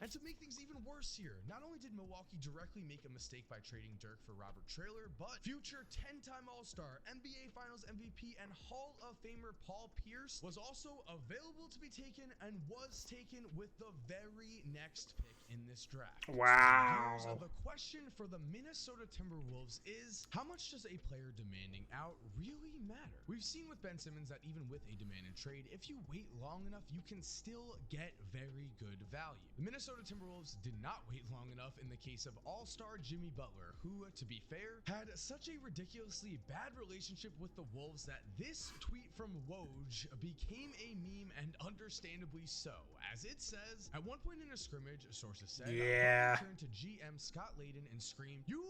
B: And to make things even worse here, not only did Milwaukee directly make a mistake by trading Dirk for Robert Traylor, but future 10-time All-Star, NBA Finals MVP, and Hall of Famer Paul Pierce was also available to be taken and was taken with the very next pick in this draft.
A: Wow.
B: So the question for the Minnesota Timberwolves is, how much does a player demanding out really matter? We've seen with Ben Simmons that even with a demanded trade, if you wait long enough, you can still get very good value. The Minnesota Timberwolves did not wait long enough in the case of all-star Jimmy Butler, who, to be fair, had such a ridiculously bad relationship with the Wolves that this tweet from Woj became a meme, and understandably so. As it says, at one point in a scrimmage, sources said, Butler turned to GM Scott Layden and screamed, "You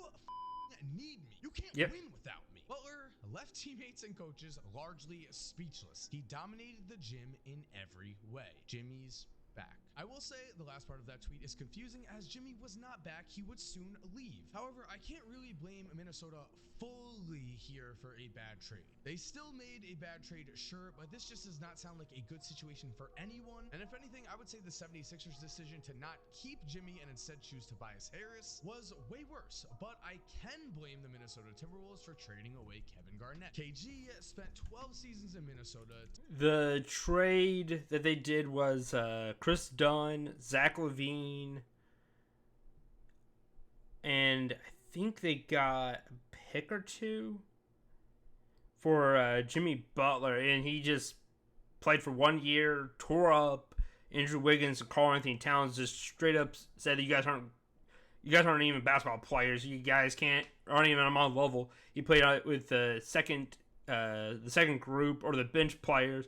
B: need me. You can't win without me." Butler left teammates and coaches largely speechless. He dominated the gym in every way. Jimmy's back. I will say the last part of that tweet is confusing, as Jimmy was not back. He would soon leave. However, I can't really blame Minnesota fully here for a bad trade. They still made a bad trade, sure, but this just does not sound like a good situation for anyone. And if anything, I would say the 76ers decision to not keep Jimmy and instead choose Tobias Harris was way worse. But I can blame the Minnesota Timberwolves for trading away Kevin Garnett. KG spent 12 seasons in Minnesota.
A: The trade that they did was Chris Dunn, Zach LaVine, and I think they got a pick or two for Jimmy Butler, and he just played for 1 year, tore up. Andrew Wiggins and Karl Anthony Towns just straight up said that you guys aren't even basketball players. You guys aren't even on my level. He played with the second group, or the bench players,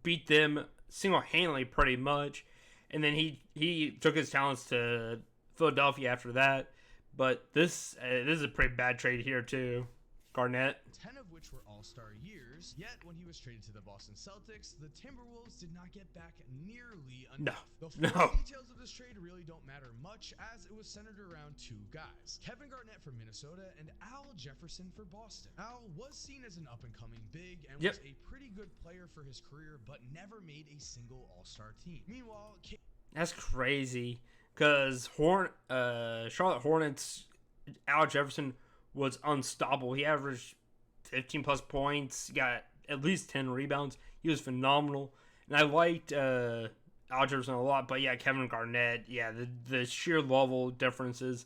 A: beat them single-handedly pretty much, and then he took his talents to Philadelphia after that. But this is a pretty bad trade here too. Garnett,
B: 10 of which were all-star years, yet when he was traded to the Boston Celtics, the Timberwolves did not get back nearly enough. The full details of this trade really don't matter much, as it was centered around two guys: Kevin Garnett for Minnesota and Al Jefferson for Boston. Al was seen as an up-and-coming big and was a pretty good player for his career, but never made a single all-star team. Meanwhile,
A: that's crazy, because Charlotte Hornets, Al Jefferson was unstoppable. He averaged 15 plus points. He got at least 10 rebounds. He was phenomenal. And I liked Al Jefferson a lot. But yeah, Kevin Garnett, yeah, the sheer level differences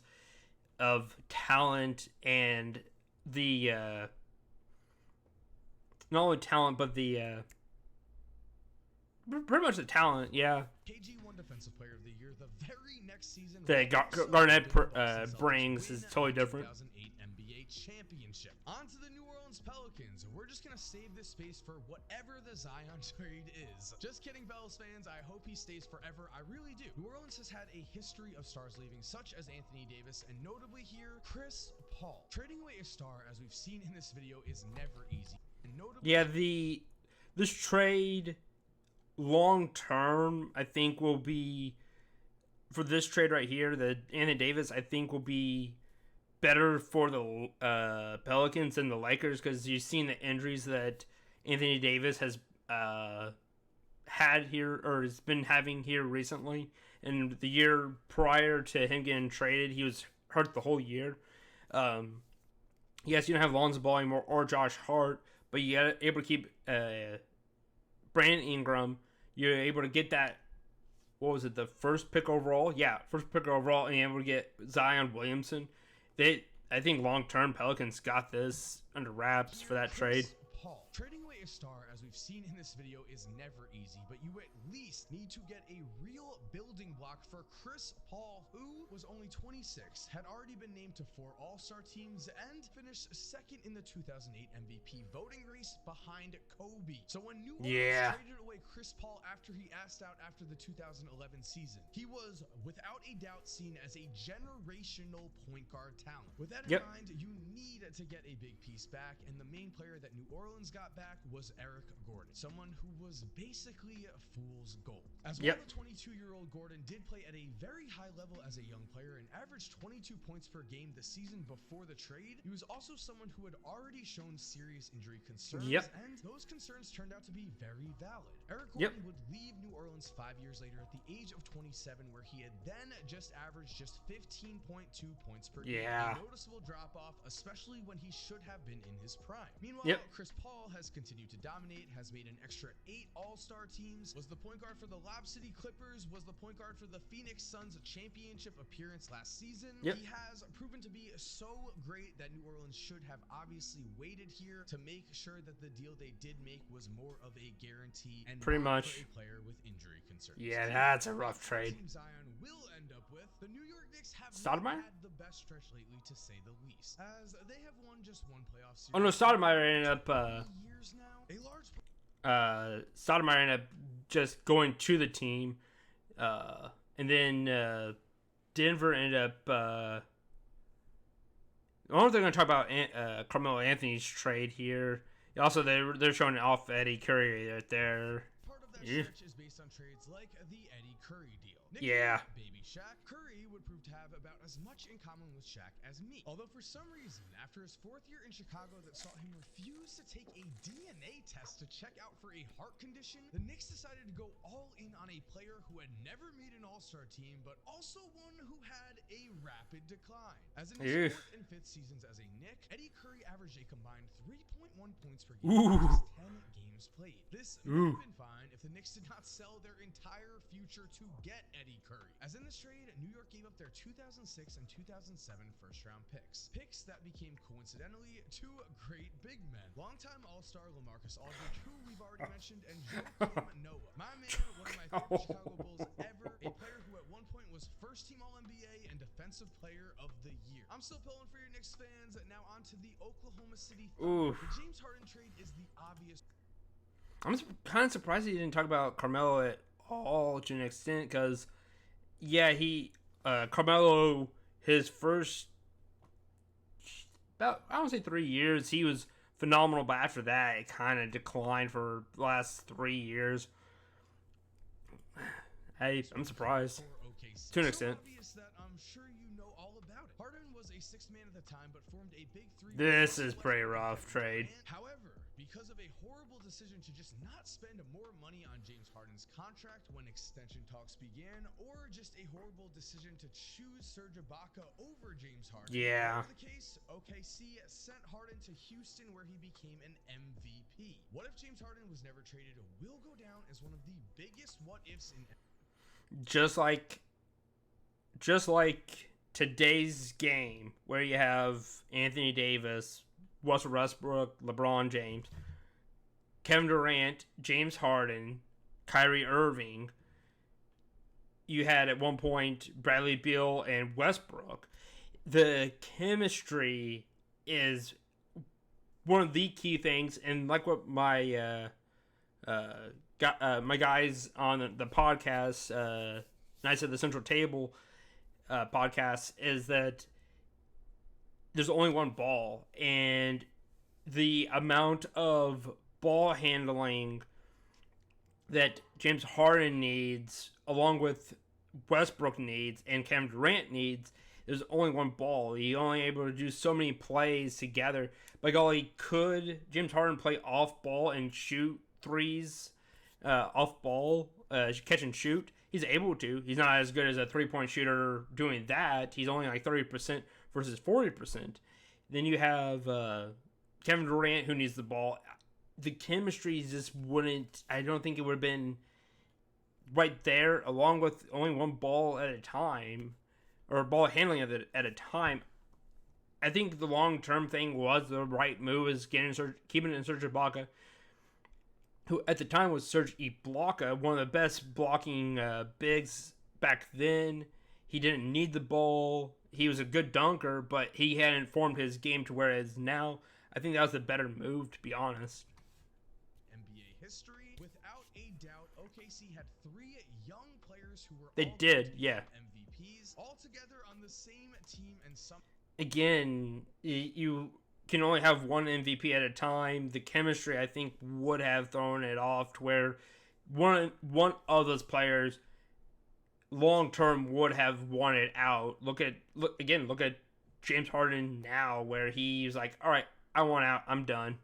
A: of talent and the not only talent, but the pretty much the talent, yeah.
B: KG won Defensive Player of the Year the very next season.
A: That Garnett brings is totally different.
B: 2008 NBA championship. On to the New Orleans Pelicans. We're just gonna save this space for whatever the Zion trade is. Just kidding, Pels fans. I hope he stays forever. I really do. New Orleans has had a history of stars leaving, such as Anthony Davis, and notably here, Chris Paul. Trading away a star, as we've seen in this video, is never easy. And notably,
A: yeah, this trade long term, I think, will be, for this trade right here, the Anthony Davis, I think will be better for the Pelicans than the Lakers, because you've seen the injuries that Anthony Davis has had here, or has been having here recently. And the year prior to him getting traded, he was hurt the whole year. Yes, you don't have Lonzo Ball anymore or Josh Hart, but you got able to keep Brandon Ingram. You're able to get that, what was it, the first pick overall? Yeah, first pick overall, and able to get Zion Williamson. I think long-term Pelicans got this under wraps for that trade.
B: Paul. Trading away a star, as we've seen in this video, is never easy, but you at least need to get a real building block for Chris Paul, who was only 26, had already been named to 4 All-Star teams, and finished second in the 2008 MVP voting race behind Kobe. So when New Orleans traded away Chris Paul after he asked out after the 2011 season, he was without a doubt seen as a generational point guard talent. With that in mind, you need to get a big piece back, and the main player that New Orleans got back was Eric Gordon, someone who was basically fool's gold. As well, the 22-year-old Gordon did play at a very high level as a young player and averaged 22 points per game the season before the trade. He was also someone who had already shown serious injury concerns, and those concerns turned out to be very valid. Eric Gordon would leave New Orleans 5 years later at the age of 27, where he had then just averaged just 15.2 points per game. A noticeable drop-off, especially when he should have been in his prime. Meanwhile, Chris Paul has continued to dominate, has made an extra 8 All-Star teams, was the point guard for the Lob City Clippers, was the point guard for the Phoenix Suns championship appearance last season. He has proven to be so great that New Orleans should have obviously waited here to make sure that the deal they did make was more of a guarantee and
A: pretty
B: not
A: much
B: for a player with injury concerns.
A: Yeah, that's a rough trade.
B: Zion will end up with. The New York Knicks have
A: Stoudemire
B: had the best stretch lately, to say the least, as they have won just 1 playoff series.
A: Oh no, Stoudemire ended up
B: years now. A large
A: Stoudemire ended up just going to the team, and then Denver ended up. I wonder if they're going to talk about Carmelo Anthony's trade here. Also, they're showing off Eddie Curry right there.
B: stretch is based on trades like the Eddie Curry deal.
A: Yeah.
B: Baby Shaq, Curry would prove to have about as much in common with Shaq as me. Although for some reason, after his 4th year in Chicago that saw him refuse to take a DNA test to check out for a heart condition, the Knicks decided to go all in on a player who had never made an all-star team, but also one who had a rapid decline. As in his 4th and 5th seasons as a Knick, Eddie Curry averaged a combined 3.1 points per game in his 10 games played. This would have been fine if the Knicks did not sell their entire future to get Eddie Curry. As in this trade, New York gave up their 2006 and 2007 first-round picks. Picks that became coincidentally 2 great big men. Longtime All-Star LaMarcus Aldridge, who we've already mentioned, and Joakim Noah. My man, one of my favorite Chicago Bulls ever, a player who at one point was first-team All-NBA and Defensive Player of the Year. I'm still pulling for your Knicks fans. Now on to the Oklahoma City Thunder. The James Harden trade is the obvious.
A: I'm kind of surprised he didn't talk about Carmelo at all to an extent, because, yeah, Carmelo, his first, about, I don't say 3 years, he was phenomenal, but after that, it kind of declined for the last 3 years. I'm surprised, to an extent.
B: I'm sure you know all about it. Harden was a 6th man at the time, but formed a big 3.
A: This is pretty rough trade.
B: However, because of a horrible decision to just not spend more money on James Harden's contract when extension talks began, or just a horrible decision to choose Serge Ibaka over James Harden.
A: Yeah.
B: Whatever the case, OKC sent Harden to Houston, where he became an MVP. What if James Harden was never traded will go down as one of the biggest what-ifs in.
A: Just like today's game, where you have Anthony Davis, Russell Westbrook, LeBron James, Kevin Durant, James Harden, Kyrie Irving. You had at one point Bradley Beal and Westbrook. The chemistry is one of the key things, and like what my my guys on the podcast, Knights of the Central Table podcast, is that there's only one ball, and the amount of ball handling that James Harden needs, along with Westbrook needs and Kevin Durant needs, there's only one ball. He's only able to do so many plays together. By golly, could James Harden play off ball and shoot threes off ball, catch and shoot? He's able to. He's not as good as a 3-point shooter doing that. He's only like 30% versus 40%. Then you have Kevin Durant, who needs the ball. The chemistry just wouldn't, I don't think it would have been right there, along with only one ball at a time, or ball handling at a time. I think the long-term thing was the right move, is keeping it in Serge Ibaka, who at the time was Serge Ibaka, one of the best blocking bigs back then. He didn't need the ball. He was a good dunker, but he hadn't formed his game to where it is now. I think that was the better move, to be honest.
B: NBA history, without a doubt, OKC had 3 young players who were MVPs all together on the same team, and some. Again,
A: you can only have one MVP at a time. The chemistry, I think, would have thrown it off to where one of those players long term would have won it out. Look at James Harden now, where he's like, all right, I want out, I'm done.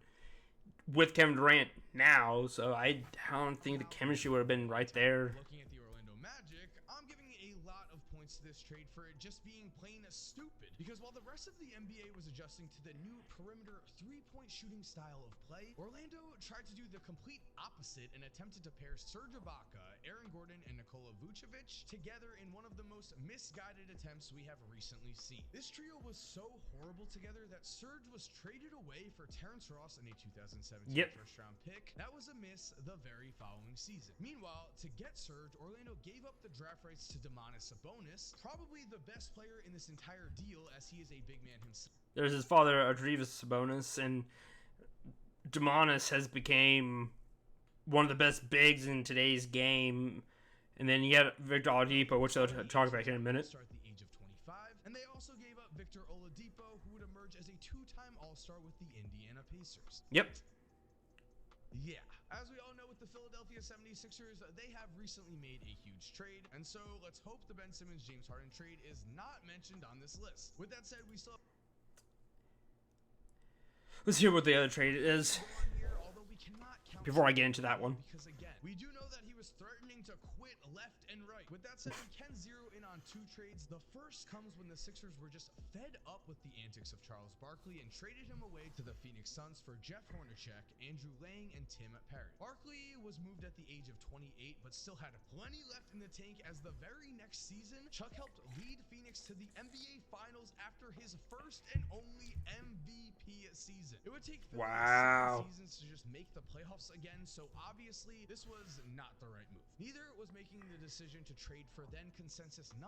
A: With Kevin Durant now, so I don't think the chemistry would have been right there.
B: Looking at the Orlando Magic, I'm giving a lot of points to this trade for it just being plain stupid. Because while the rest of the NBA was adjusting to the new perimeter 3-point shooting style of play, Orlando tried to do the complete opposite and attempted to pair Serge Ibaka, Aaron Gordon, and Nikola Vucevic together in one of the most misguided attempts we have recently seen. This trio was so horrible together that Serge was traded away for Terrence Ross in a 2017 first-round pick. That was a miss the very following season. Meanwhile, to get Serge, Orlando gave up the draft rights to Domantas Sabonis, probably the best player in this entire deal, as he is a big man himself.
A: There's his father, Arvydas Sabonis, and Domantas has became one of the best bigs in today's game. And then you got Victor Oladipo, which I'll talk about here in a minute.
B: Start at the age of 25, and they also gave up Victor Oladipo, who would emerge as a 2-time All-Star with the Indiana Pacers.
A: Yep.
B: Yeah, as we all know with the Philadelphia 76ers, they have recently made a huge trade, and so let's hope the Ben Simmons James Harden trade is not mentioned on this list. With that said, we still have
A: Let's hear what the other trade is
B: here, although we cannot count
A: before I get into that one.
B: because again, we do know that he was threatening to quit left and right. With that said, we can zero in on two trades. The first comes when the Sixers were just fed up with the antics of Charles Barkley and traded him away to the Phoenix Suns for Jeff Hornacek, Andrew Lang, and Tim Perry. Barkley was moved at the age of 28, but still had plenty left in the tank, as the very next season, Chuck helped lead Phoenix to the NBA Finals after his first and only MVP season. It would take Philly 7 seasons to just make the playoffs again, so obviously this was not the right move. Neither was making the decision to trade for then consensus #1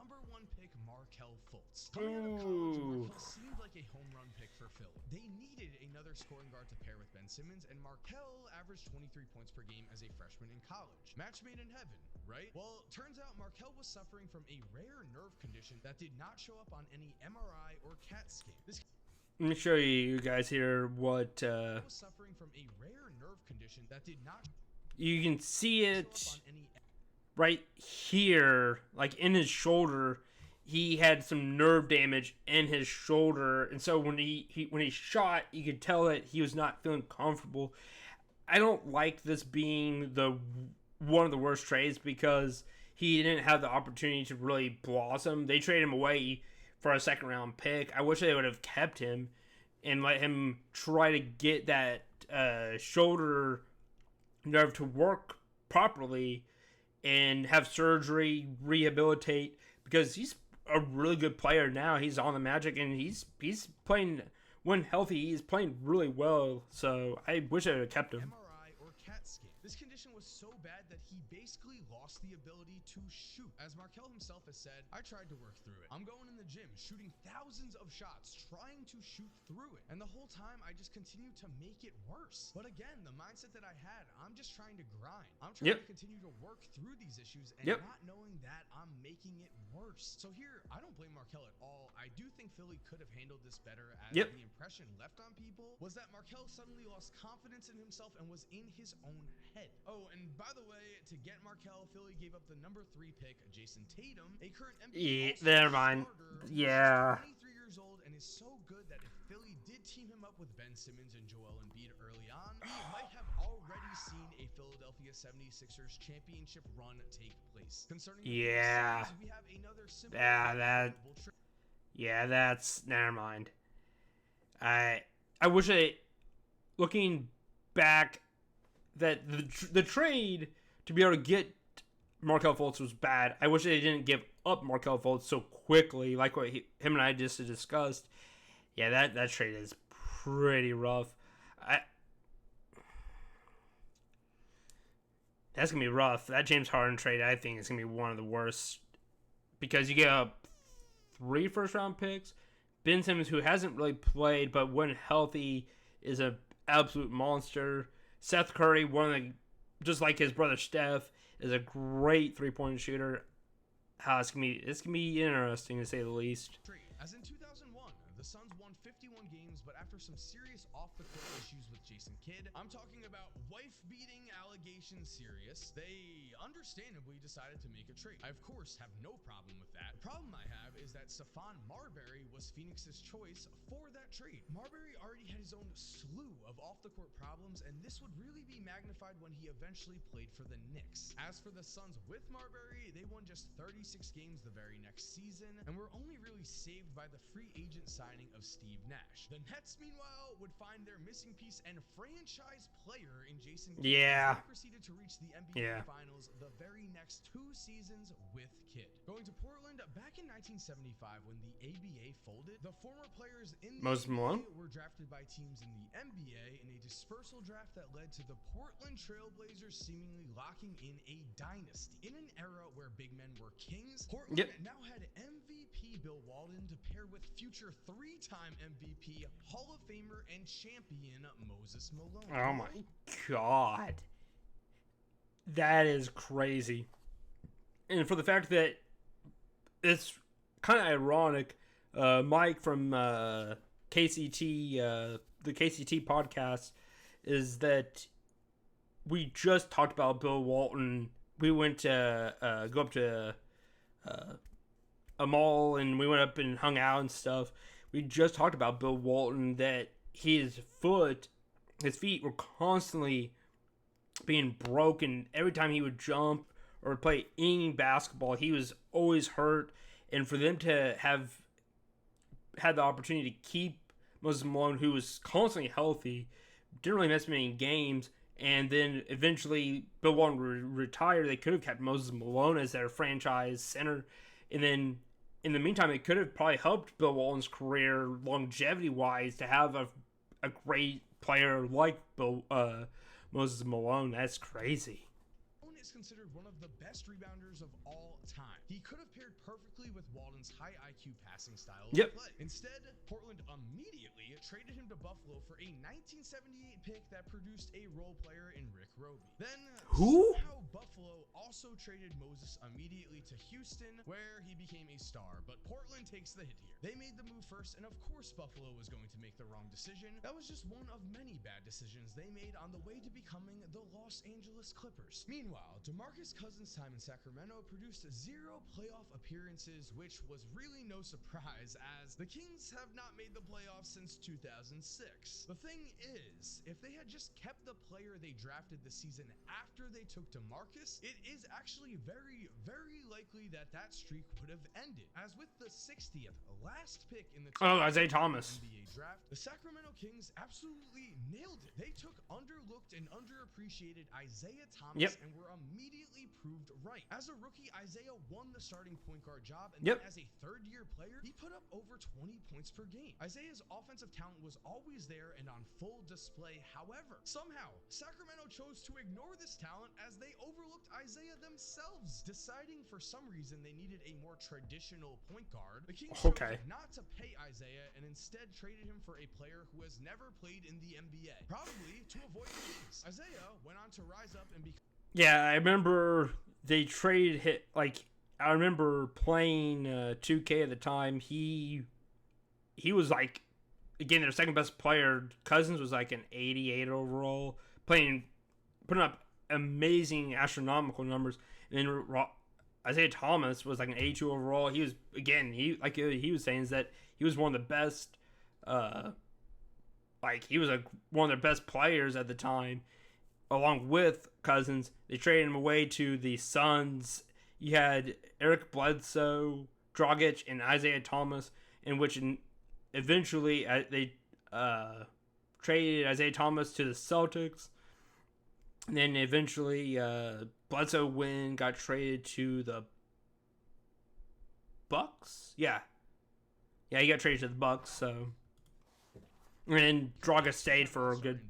B: pick Markelle Fultz. Coming out of college, Markelle seemed like a home run pick for Philly. They needed another scoring guard to pair with Ben Simmons, and Markelle averaged 23 points per game as a freshman in college. Match made in heaven, right? Well, turns out Markelle was suffering from a rare nerve condition that did not show up on any MRI or CAT scan.
A: Let me show you guys here what
B: was suffering from a rare nerve condition that did not
A: you can see it
B: show up on any
A: right here, like in his shoulder. He had some nerve damage in his shoulder, and so when he shot, you could tell that he was not feeling comfortable. I don't like this being one of the worst trades because he didn't have the opportunity to really blossom. They traded him away for a second round pick. I wish they would have kept him and let him try to get that shoulder nerve to work properly and have surgery, rehabilitate, because he's a really good player now. He's on the Magic, and he's playing, when healthy, he's playing really well. So I wish I would have kept him.
B: MRI or CAT scan. This condition was so bad that he basically lost the ability to shoot. As Markelle himself has said, I tried to work through it. I'm going in the gym, shooting thousands of shots, trying to shoot through it. And the whole time, I just continued to make it worse. But again, the mindset that I had, I'm just trying to grind. I'm trying to continue to work through these issues and not knowing that I'm making it worse. So here, I don't blame Markelle at all. I do think Philly could have handled this better, as the impression left on people was that Markelle suddenly lost confidence in himself and was in his own head. Oh, and by the way, to get Markelle, Philly gave up the #3 pick, Jason Tatum, a current NBA
A: never mind.
B: Starter, 23 years old and is so good that if Philly did team him up with Ben Simmons and Joel Embiid early on, we might have already seen a Philadelphia 76ers championship run take place. Concerning the Suns, we have another simple
A: that's never mind. I wish looking back, that the trade to be able to get Markelle Fultz was bad. I wish they didn't give up Markelle Fultz so quickly, like what him and I just discussed. Yeah, that trade is pretty rough. That's gonna be rough. That James Harden trade, I think, is gonna be one of the worst, because you get up 3 first-round picks. Ben Simmons, who hasn't really played, but when healthy, is an absolute monster. Seth Curry, just like his brother Steph, is a great three-point shooter. It's gonna be interesting, to say the least.
B: As in 2001, the Suns won 51 games, but after some serious off-the-court issues with Jason Kidd, I'm talking about wife-beating allegations serious, they understandably decided to make a trade. I, of course, have no problem with that. The problem I have is that Stephon Marbury was Phoenix's choice for that trade. Marbury already had his own slew of off-the-court problems, and this would really be magnified when he eventually played for the Knicks. As for the Suns with Marbury, they won just 36 games the very next season, and were only really saved by the free agent signing of Steve Nash. The Nets, meanwhile, would find their missing piece and franchise player in Jason Kidd. They proceeded to reach the NBA Finals the very next 2 seasons with Kidd. Going to Portland, back in 1975, when the ABA folded, the former players in the ABA were drafted by teams in the NBA in a dispersal draft that led to the Portland Trailblazers seemingly locking in a dynasty. In an era where big men were kings, Portland now had MVP Bill Walton to pair with future 3-time MVP, Hall of Famer, and champion Moses Malone.
A: Oh my God. That is crazy. And for the fact that it's kind of ironic, Mike from KCT, the KCT podcast, is that we just talked about Bill Walton. We went to go up to a mall and we went up and hung out and stuff. We just talked about Bill Walton, that his feet were constantly being broken every time he would jump or play any basketball. He was always hurt, and for them to have had the opportunity to keep Moses Malone, who was constantly healthy, didn't really miss many games, and then eventually Bill Walton retired. They could have kept Moses Malone as their franchise center, and then in the meantime, it could have probably helped Bill Walton's career longevity-wise to have a great player like Moses Malone. That's crazy.
B: Malone is considered one of the best rebounders of all time. He could have paired perfectly with Walton's high IQ passing style of play. Instead, Portland immediately traded him to Buffalo for a 1978 pick that produced a role player in Rick Roby. Then, somehow Buffalo also traded Moses immediately to Houston, where he became a star, but Portland takes the hit here. They made the move first, and of course Buffalo was going to make the wrong decision. That was just one of many bad decisions they made on the way to becoming the Los Angeles Clippers. Meanwhile, DeMarcus Cousins' time in Sacramento produced 0 playoff appearances, which was really no surprise, as the Kings have not made the playoffs since 2006. The thing is, if they had just kept the player they drafted the season after they took DeMarcus, it is actually very, very likely that that streak would have ended. As with the 60th last pick in the
A: Isaiah Thomas
B: NBA draft, the Sacramento Kings absolutely nailed it. They took underlooked and underappreciated Isaiah Thomas and were immediately proved right. As a rookie, Isaiah won the starting point guard job, and then as a third-year player, he put up over 20 points per game. Isaiah's offensive talent was always there and on full display. However, somehow, Sacramento chose to ignore this talent as they overlooked Isaiah themselves, deciding for some reason they needed a more traditional point guard. The Kings chose not to pay Isaiah and instead traded him for a player who has never played in the NBA, probably to avoid the Kings. Isaiah went on to rise up and become...
A: Yeah, I remember they traded hit. Like, I remember playing 2K at the time. He was like, again, their second best player. Cousins was like an 88 overall, putting up amazing astronomical numbers. And then Isaiah Thomas was like an 82 overall. He was, again, he was saying, is that he was one of the best. He was one of their best players at the time, along with Cousins. They traded him away to the Suns. You had Eric Bledsoe, Dragic, and Isaiah Thomas, in which eventually they traded Isaiah Thomas to the Celtics. And then eventually Bledsoe got traded to the Bucks. Yeah, he got traded to the Bucks. So, and Dragic stayed for a good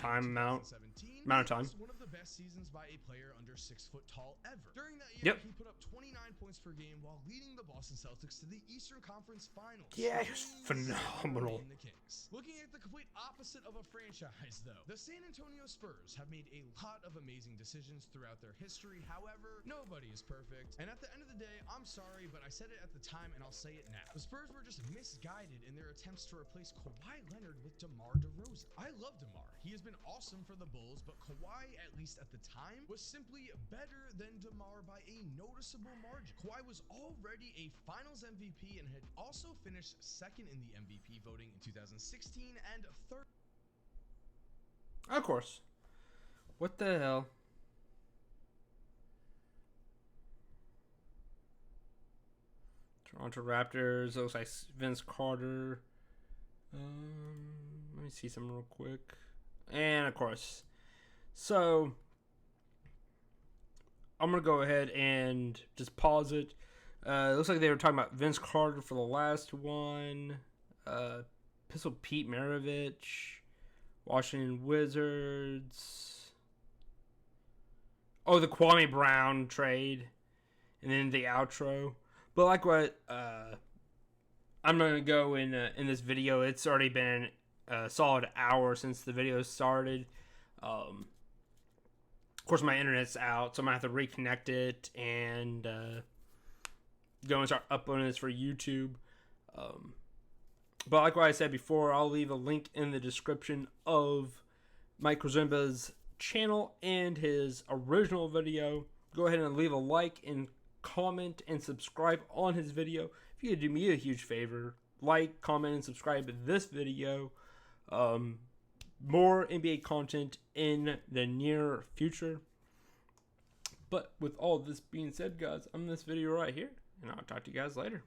A: amount of time.
B: One of the best seasons by a player under 6 foot tall ever. During that year, he put up 29 points per game while leading the Boston Celtics to the Eastern Conference Finals.
A: Yeah, he was phenomenal.
B: Looking at the complete opposite of a franchise, though, the San Antonio Spurs have made a lot of amazing decisions throughout their history. However, nobody is perfect. And at the end of the day, I'm sorry, but I said it at the time and I'll say it now. The Spurs were just misguided in their attempts to replace Kawhi Leonard with DeMar DeRozan. I love DeMar. He has been awesome for the Bulls, but Kawhi, at least at the time, was simply better than DeMar by a noticeable margin. Kawhi was already a Finals MVP and had also finished second in the MVP voting in 2016 and third.
A: Of course. What the hell? Toronto Raptors. Looks like Vince Carter. Let me see some real quick. And of course, so I'm gonna go ahead and just pause it. It looks like they were talking about Vince Carter for the last one. Pistol Pete Maravich, Washington Wizards. Oh, the Kwame Brown trade, and then the outro. But like what I'm gonna go in this video. It's already been a solid hour since the video started. Of course, my internet's out, so I'm gonna have to reconnect it and go and start uploading this for YouTube. But like what I said before, I'll leave a link in the description of Mike Krzymba's channel and his original video, go ahead and leave a like and comment and subscribe on his video. If you could do me a huge favor, like, comment, and subscribe to this video. More NBA content in the near future. But with all this being said, guys, I'm in this video right here, and I'll talk to you guys later.